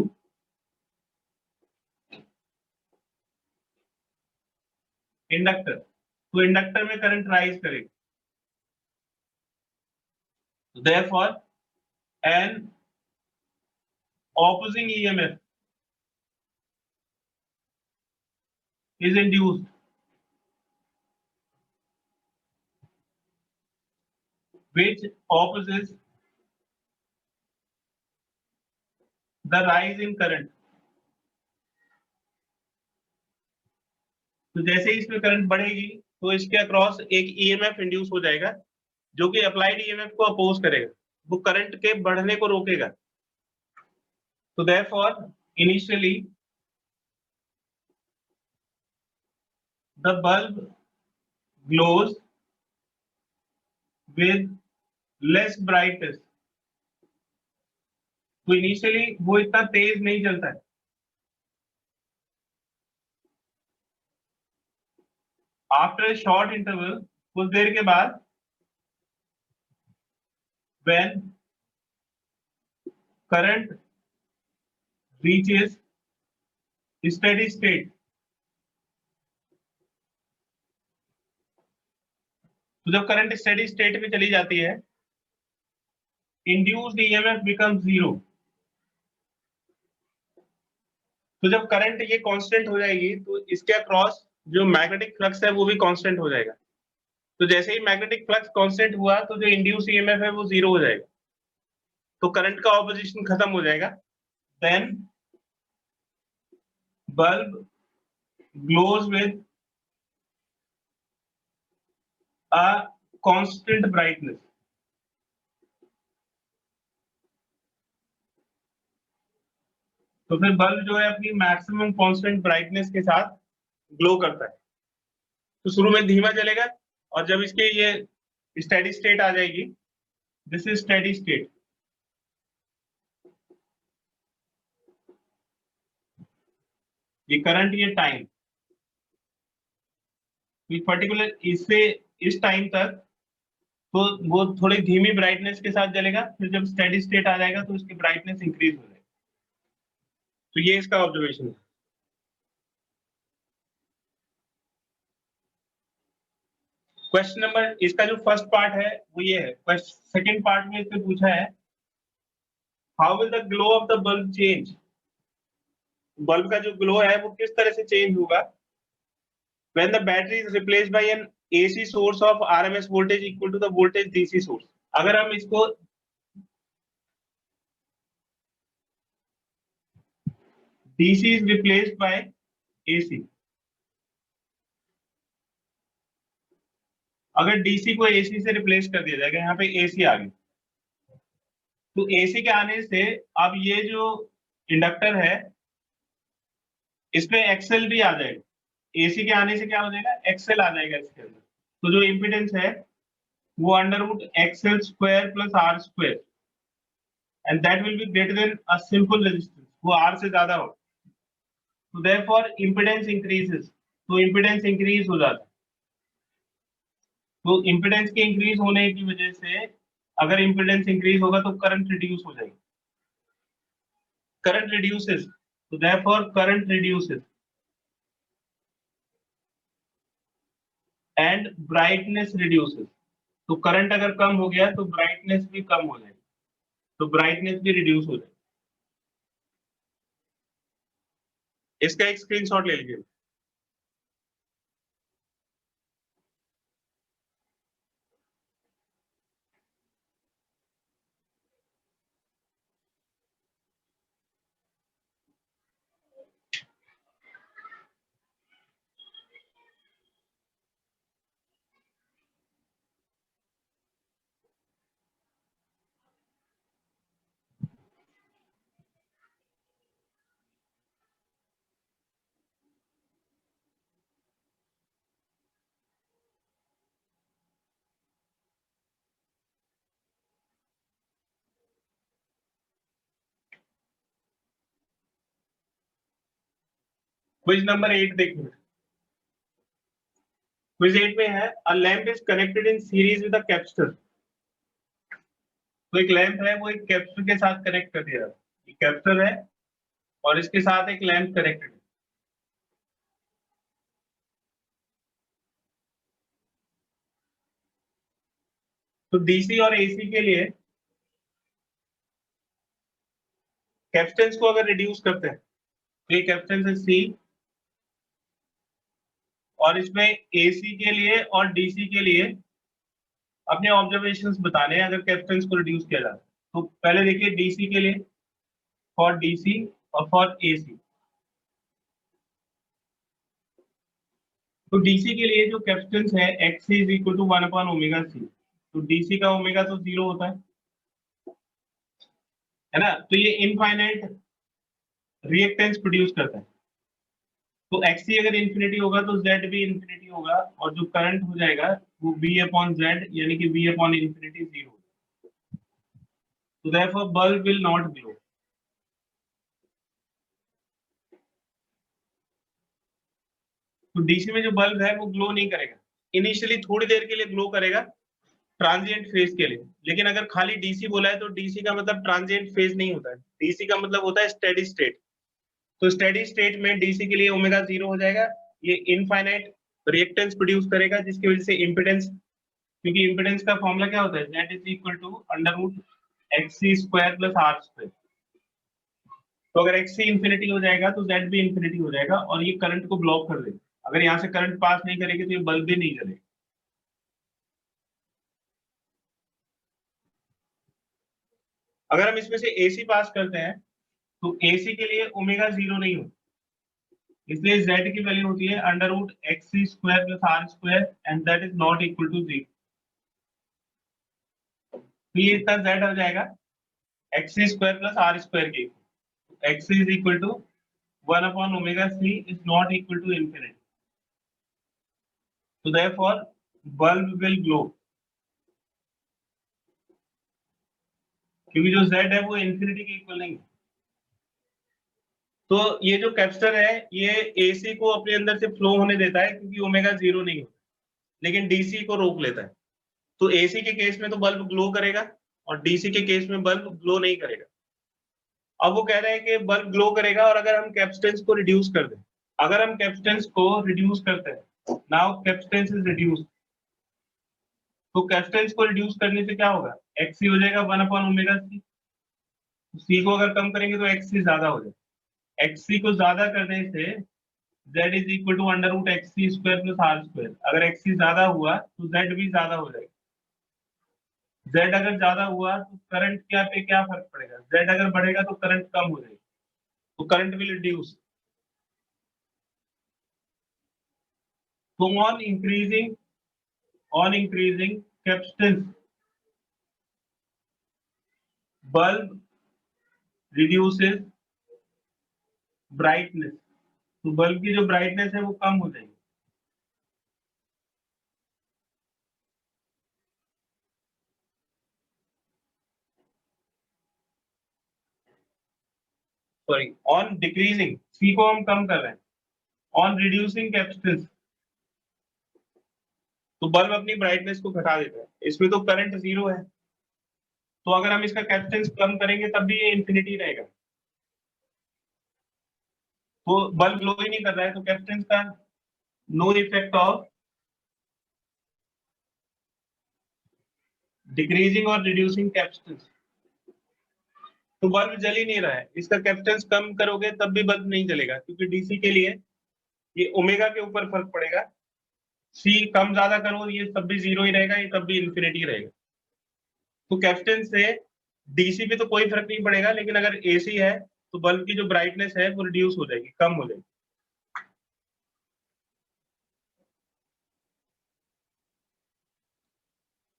inductor. तो इंडक्टर में करंट राइज करेगा, therefore an opposing EMF is induced which opposes the rise in current। तो जैसे ही इसमें करंट बढ़ेगी तो इसके अक्रॉस एक ईएमएफ इंड्यूस हो जाएगा जो कि अप्लाइड ईएमएफ को अपोज करेगा, वो करंट के बढ़ने को रोकेगा। तो therefore initially the bulb glows with less brightness। तो इनिशियली वो इतना तेज नहीं जलता है। आफ्टर ए शॉर्ट इंटरवल, कुछ देर के बाद, when current reaches steady state, तो जब करंट स्टेडी स्टेट में चली जाती है, इंड्यूस्ड ईएमएफ बिकम 0। तो जब करंट ये कांस्टेंट हो जाएगी तो इसके अक्रॉस जो मैग्नेटिक फ्लक्स है वो भी कांस्टेंट हो जाएगा। तो जैसे ही मैग्नेटिक फ्लक्स कांस्टेंट हुआ तो जो इंड्यूस ईएमएफ है वो 0 हो जाएगा, तो करंट का ऑपोजिशन खत्म हो जाएगा। Then bulb glows with a constant brightness. तो फिर बल्ब जो है अपनी मैक्सिमम कांस्टेंट ब्राइटनेस के साथ ग्लो करता है। तो शुरू में धीमा जलेगा और जब इसके ये स्टेडी स्टेट आ जाएगी, दिस इज स्टेडी स्टेट, ये करंट, ये टाइम, पर्टिकुलर इससे इस टाइम तक तो वो थोड़ी धीमी ब्राइटनेस के साथ जलेगा, फिर जब स्टेडी स्टेट आ जाएगा तो उसकी ब्राइटनेस इंक्रीज हो जाएगी। तो ये इसका ऑब्जर्वेशन है। क्वेश्चन नंबर, इसका जो फर्स्ट पार्ट है वो ये है। सेकंड पार्ट में इससे पूछा है how will the glow of the bulb change. Bulb का जो ग्लो है वो किस तरह से चेंज होगा when the battery is replaced by an AC source of RMS voltage equal to the voltage DC source। अगर हम इसको DC is replaced by AC, अगर DC को AC से रिप्लेस कर दिया जाएगा, यहाँ पे AC आ गई, तो AC के आने से अब ये जो इंडक्टर है इसमें एक्सेल भी आ जाएगा। AC के आने से क्या हो जाएगा, एक्सेल आ जाएगा इसके अंदर। तो जो इम्पिडेंस है वो under root XL square plus R square, and that will be greater than a simple resistance, वो आर से ज्यादा हो। तो देयरफॉर इम्पिडेंस इंक्रीजेस, तो इम्पिडेंस इंक्रीज हो जाता है। तो इम्पिडेंस के इंक्रीज होने की वजह से अगर इम्पिडेंस इंक्रीज होगा तो करंट रिड्यूस हो जाएगा, करंट रिड्यूसेस, तो therefore current reduces and brightness reduces. तो करंट अगर कम हो गया तो ब्राइटनेस भी कम हो जाएगी, तो ब्राइटनेस भी रिड्यूस हो जाएगी। इसका एक स्क्रीनशॉट ले लीजिए। क्विज नंबर 8 देखिए। क्विज 8 में है a lamp is connected in series with a capacitor. तो एक लैंप है वो एक कैपेसिटर के साथ कनेक्ट कर दिया जाता है। ये कैपेसिटर है और इसके साथ एक लैंप कनेक्टेड है। तो डीसी और एसी के लिए कैपेसिटेंस को अगर रिड्यूस करते हैं तो ये कैपेसिटेंस है सी, और इसमें एसी के लिए और डीसी के लिए अपने ऑब्जर्वेशंस बताने हैं अगर कैपेसिटेंस को रिड्यूस किया जाए। तो पहले देखिए डीसी के लिए, फॉर डीसी और फॉर एसी। तो डीसी के लिए जो कैपेसिटेंस है एक्स इज इक्वल टू 1/ओमेगा सी। तो डीसी का ओमेगा तो 0 होता है ना, तो ये इनफाइनाइट रिएक्टेंस प्रोड्यूस करता है। तो एक्सी अगर इंफिनिटी होगा तो जेड भी इंफिनिटी होगा, और जो करंट हो जाएगा वो बी अपॉन जेड यानी कि बी अपॉन इंफिनिटी 0। तो therefore bulb will not glow. तो डीसी में जो बल्ब है वो ग्लो नहीं करेगा। इनिशियली थोड़ी देर के लिए ग्लो करेगा ट्रांजिएंट फेज के लिए, लेकिन अगर खाली डीसी बोला है तो डीसी का मतलब ट्रांजिएंट फेज नहीं होता है, डीसी का मतलब होता है स्टेडी स्टेट। तो स्टेडी स्टेट में डीसी के लिए ओमेगा 0 हो जाएगा। ये इनफाइनाइट रिएक्टेंस प्रोड्यूस करेगा जिसकी वजह से इंपेडेंस, क्योंकि इंपेडेंस का फॉर्मूला क्या होता है, Z is equal to under root XC square plus R square. तो अगर एक्सी इंफिनिटी हो जाएगा तो जेड भी इंफिनिटी हो जाएगा और ये करंट को ब्लॉक कर देगा। अगर यहाँ से करंट पास नहीं करेगी तो ये बल्ब भी नहीं जलेगा। अगर हम इसमें से एसी पास करते हैं तो एसी के लिए ओमेगा 0 नहीं होता, इसलिए जेड की वैल्यू होती है under root XC square plus R square and that is not equal to 0। तो ये इसका जेड हो जाएगा X C square plus R square के। एक्सी इज इक्वल टू 1/ओमेगा c is not equal to infinity. So therefore, bulb will glow. क्योंकि जो Z है वो इंफिनिटी के इक्वल नहीं है। तो ये जो कैपेसिटर है ये AC को अपने अंदर से फ्लो होने देता है क्योंकि ओमेगा 0 नहीं होता, लेकिन DC को रोक लेता है। तो AC के केस में तो बल्ब ग्लो करेगा और DC के केस में बल्ब ग्लो नहीं करेगा। अब वो कह रहे हैं कि बल्ब ग्लो करेगा और अगर हम कैपेसिटेंस को रिड्यूस कर दें, अगर हम कैपेसिटेंस को रिड्यूस करते हैं, नाउ कैपेसिटेंस इज रिड्यूस, तो कैपेसिटेंस को रिड्यूस करने से क्या होगा, एक्सी हो जाएगा 1/ओमेगा सी। सी को अगर कम करेंगे तो एक्सी ज्यादा हो जाएगा। एक्सी को ज्यादा करने से Z is equal to under root XC square plus R square. अगर एक्सी ज्यादा हुआ तो जेड भी ज्यादा हो जाएगा। जेड अगर ज्यादा हुआ तो करंट क्या पे क्या फर्क पड़ेगा, जेड अगर बढ़ेगा तो करंट कम हो जाएगा, तो करंट विल रिड्यूस। तो on increasing capacitance bulb reduces brightness. तो बल्ब की जो ब्राइटनेस है वो कम हो जाएगी। सॉरी, ऑन डिक्रीजिंग, सी को हम कम कर रहे हैं, ऑन रिड्यूसिंग कैपेसिटेंस तो बल्ब अपनी ब्राइटनेस को घटा देता है। इसमें तो करंट 0 है, तो अगर हम इसका कैपेसिटेंस कम करेंगे तब भी ये इंफिनिटी रहेगा। तो बल्ब ग्लो ही नहीं कर रहा है, तो कैपेसिटेंस का नो इफेक्ट ऑफ डिक्रीजिंग और रिड्यूसिंग कैपेसिटेंस। तो बल्ब जल ही नहीं रहा है, इसका कैपेसिटेंस कम करोगे तब भी बल्ब नहीं जलेगा, क्योंकि डीसी के लिए ये ओमेगा के ऊपर फर्क पड़ेगा। सी कम ज्यादा करो ये तब भी 0 ही रहेगा, ये तब भी इंफिनिटी रहेगा। तो कैपेसिटेंस से डीसी पे तो कोई फर्क नहीं पड़ेगा, लेकिन अगर एसी है तो बल्ब की जो ब्राइटनेस है वो रिड्यूस हो जाएगी, कम हो जाएगी।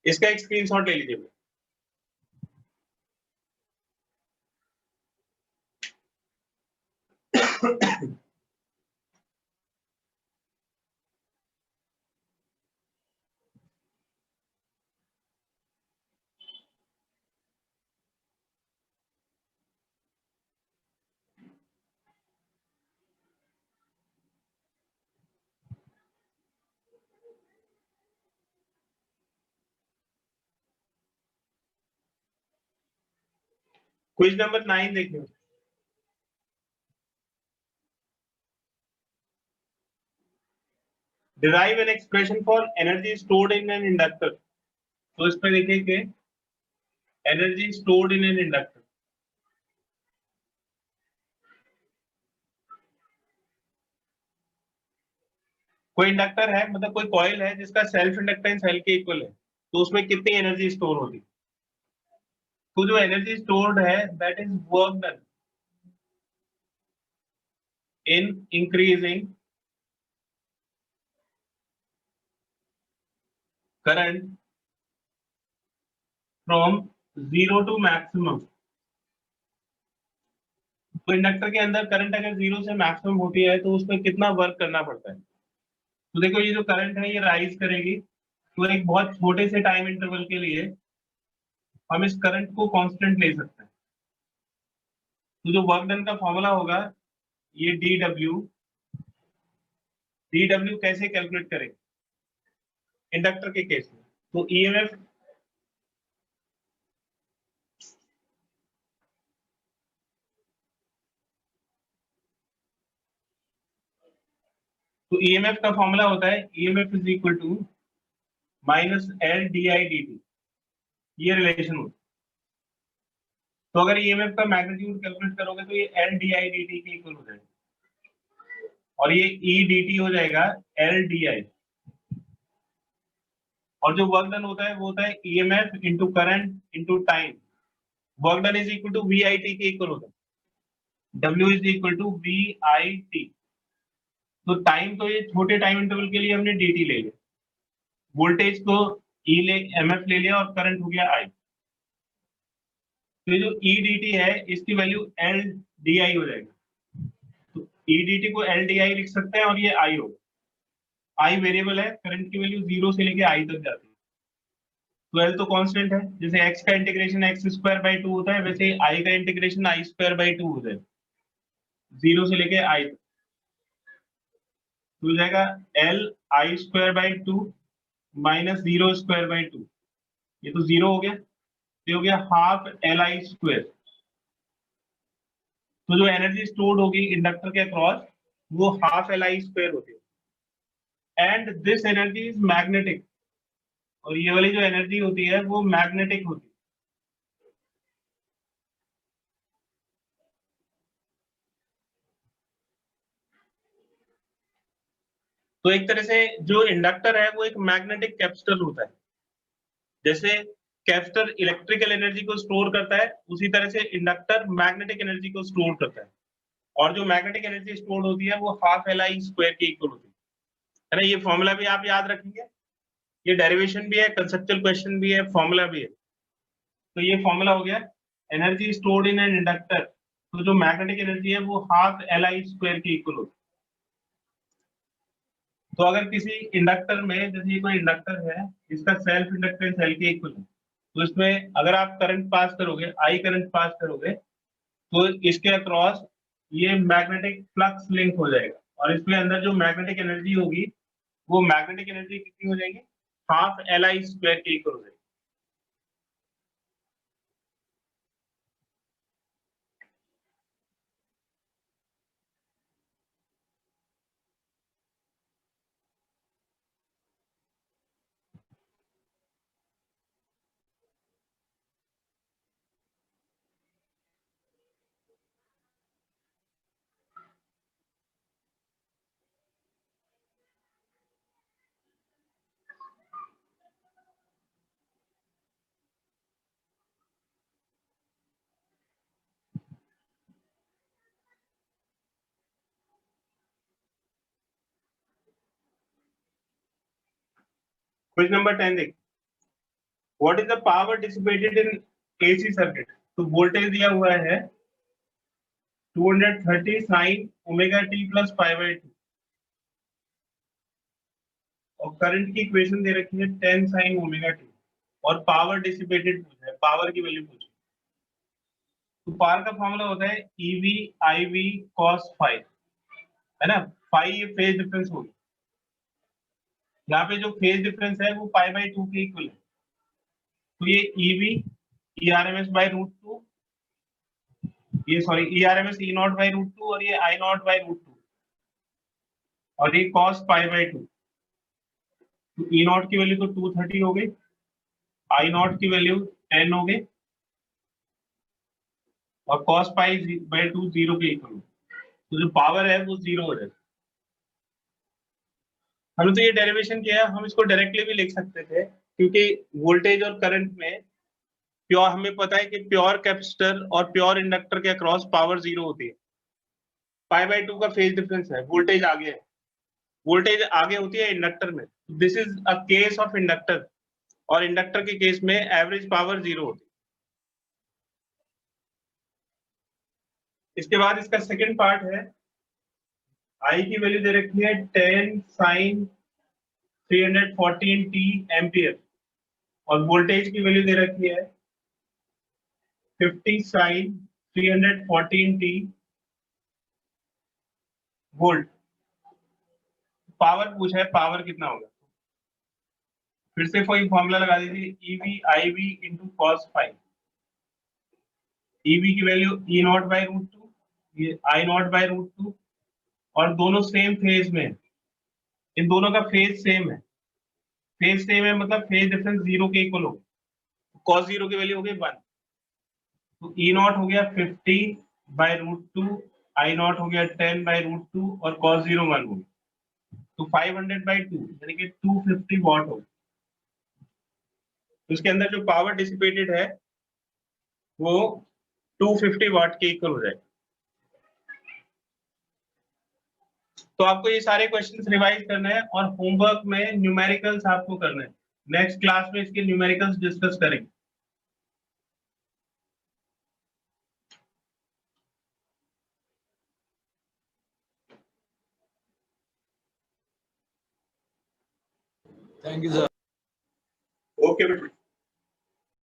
इसका एक स्क्रीनशॉट ले लीजिए। क्वेश्चन नंबर 9 देखिए। Derive an expression for energy stored in an inductor. तो इस पे देखिए कि energy stored in an inductor. कोई इंडक्टर है, मतलब कोई कॉइल है जिसका सेल्फ इंडक्टेंस एल के इक्वल है, तो उसमें कितनी एनर्जी स्टोर होती है? तो जो एनर्जी स्टोर्ड है that is work done in increasing current from zero to maximum. तो इंडक्टर के अंदर करंट अगर जीरो से मैक्सिमम होती है तो उसमें कितना वर्क करना पड़ता है? तो देखो ये जो करंट है ये राइज करेगी, तो एक बहुत छोटे से टाइम इंटरवल के लिए हम इस करंट को कांस्टेंट ले सकते हैं। तो जो वर्क डन का फॉर्मूला होगा ये डी डब्ल्यू। डी डब्ल्यू कैसे कैलकुलेट करेंगे इंडक्टर के केस में? तो ईएमएफ, तो ईएमएफ का फॉर्मूला होता है EMF is equal to minus L D I D T. ये रिलेशन होता है। तो अगर ईएमएफ का मैग्नीट्यूड कैलकुलेट करोगे तो ये L D I D T के इक्वल हो जाएगा, और ये ई डी टी हो जाएगा एल डी आई। और जो वर्क डन होता है वो होता है EMF into current into time. Work done is equal to V I T के इक्वल होता है। W is equal to V I T. तो टाइम, तो ये छोटे टाइम इंटरवल के लिए हमने dt ले लिया, वोल्टेज को ई ले एमएफ ले लिया, और करंट हो गया आई। तो ये जो ई dt है इसकी वैल्यू एल डी आई हो जाएगी। तो ई dt को एल डी आई लिख सकते हैं, और ये आई होगा। आई वेरिएबल है, करंट की वैल्यू जीरो से लेके आई तक जाती है। तो एल तो कांस्टेंट है, जैसे एक्स का integration x square by two होता है, वैसे आई का integration I square by two हो जाएगा, जीरो से लेके आई तक। तो हो जाएगा L I square by two minus zero square by two. ये तो जीरो हो गया, ये हो गया हाफ एल आई स्क्वायर। तो जो एनर्जी स्टोर्ड होगी इंडक्टर के अक्रॉस वो हाफ एल आई स्क्वायर होती है, and this energy is magnetic. और ये वाली जो एनर्जी होती है वो मैग्नेटिक होती है। तो एक तरह से जो इंडक्टर है वो एक मैग्नेटिक कैपेसिटर होता है। जैसे कैपेसिटर इलेक्ट्रिकल एनर्जी को स्टोर करता है, उसी तरह से इंडक्टर मैग्नेटिक एनर्जी को स्टोर करता है। और जो मैग्नेटिक एनर्जी स्टोर होती है वो हाफ एल आई स्क्वायर के इक्वल होती है ना। ये फॉर्मूला भी आप याद रखेंगे, ये डेरिवेशन भी है, कंसेप्चुअल क्वेश्चन भी है, फॉर्मूला भी है। तो ये फॉर्मूला हो गया energy stored in an inductor. तो जो मैग्नेटिक एनर्जी है वो हाफ एल आई स्क्वायर के इक्वल होती है। तो अगर किसी इंडक्टर में, जैसे ये कोई इंडक्टर है इसका सेल्फ इंडक्टेंस एल के इक्वल है, तो इसमें अगर आप करंट पास करोगे, आई करंट पास करोगे, तो इसके अक्रॉस ये मैग्नेटिक फ्लक्स लिंक हो जाएगा, और इसमें अंदर जो मैग्नेटिक एनर्जी होगी वो मैग्नेटिक एनर्जी कितनी हो जाएगी? हाफ एल आई स्क्वायर के इक्वल हो जाएगी। क्वेश्चन नंबर 10 देख, what is the power dissipated in AC circuit? तो वोल्टेज दिया हुआ है 230 sign omega t plus pi by to, और करंट की इक्वेशन दे रखी है 10 साइन ओमेगा टी, और पावर डिसिपेटेड पूछा है, पावर की वैल्यू पूछी। तो पावर का फॉर्मूला होता है EV I V cos phi, है ना। फाइव ये फेज डिफरेंस होगी, यहाँ पे जो फेज डिफरेंस है वो पाई बाई टू के इक्वल है। तो ये EV E R M S by root two ये sorry ERMS E0 by root 2 और ये I0 बाई रूट 2 और ये cos पाई बाई 2। तो E0 की वैल्यू तो 230 हो गई, I0 की वैल्यू 10 हो गई और cos पाई बाई 2 0 के इक्वल। तो जो पावर है वो 0 हो जाएगा। हमने तो ये डेरिवेशन किया है, हम इसको डायरेक्टली भी लिख सकते थे क्योंकि वोल्टेज और करंट में प्योर हमें पता है कि प्योर कैपेसिटर और प्योर इंडक्टर के अक्रॉस पावर 0 होती है। पाई बाई 2 का फेज डिफरेंस है, वोल्टेज आगे है, वोल्टेज आगे होती है इंडक्टर में। This is a case of inductor और इंडक्टर के केस में एवरेज पावर 0 होती है। इसके बाद इसका सेकंड पार्ट है, आई की वैल्यू दे रखी है 10 sin 314 t एम्पियर और वोल्टेज की वैल्यू दे रखी है 50 sin 314 t वोल्ट। पावर पूछा है, पावर कितना होगा? फिर से कोई फॉर्मूला लगा दीजिए, EV IV into cos five. EV की वैल्यू E0 बाई रूट 2, ये I0 बाई रूट 2 और दोनों सेम फेज में, इन दोनों का फेज सेम है। फेज सेम है मतलब फेज डिफरेंस 0 के इक्वल हो। कॉस 0 की वैल्यू हो गई 1, तो E0 हो गया 50 बाई रूट 2, I0 हो गया 10 बाई रूट 2 और cos 0 1 हो गया। तो 500 बाई 2 यानी कि 250 वॉट हो। तो इसके अंदर जो पावर डिसिपेटेड है वो 250 वॉट के इक्वल हो जाएगा। तो आपको ये सारे क्वेश्चंस रिवाइज करने हैं और होमवर्क में न्यूमेरिकल्स आपको करने हैं। नेक्स्ट क्लास में इसके न्यूमेरिकल्स डिस्कस करेंगे। Thank you sir. ओके बेटा।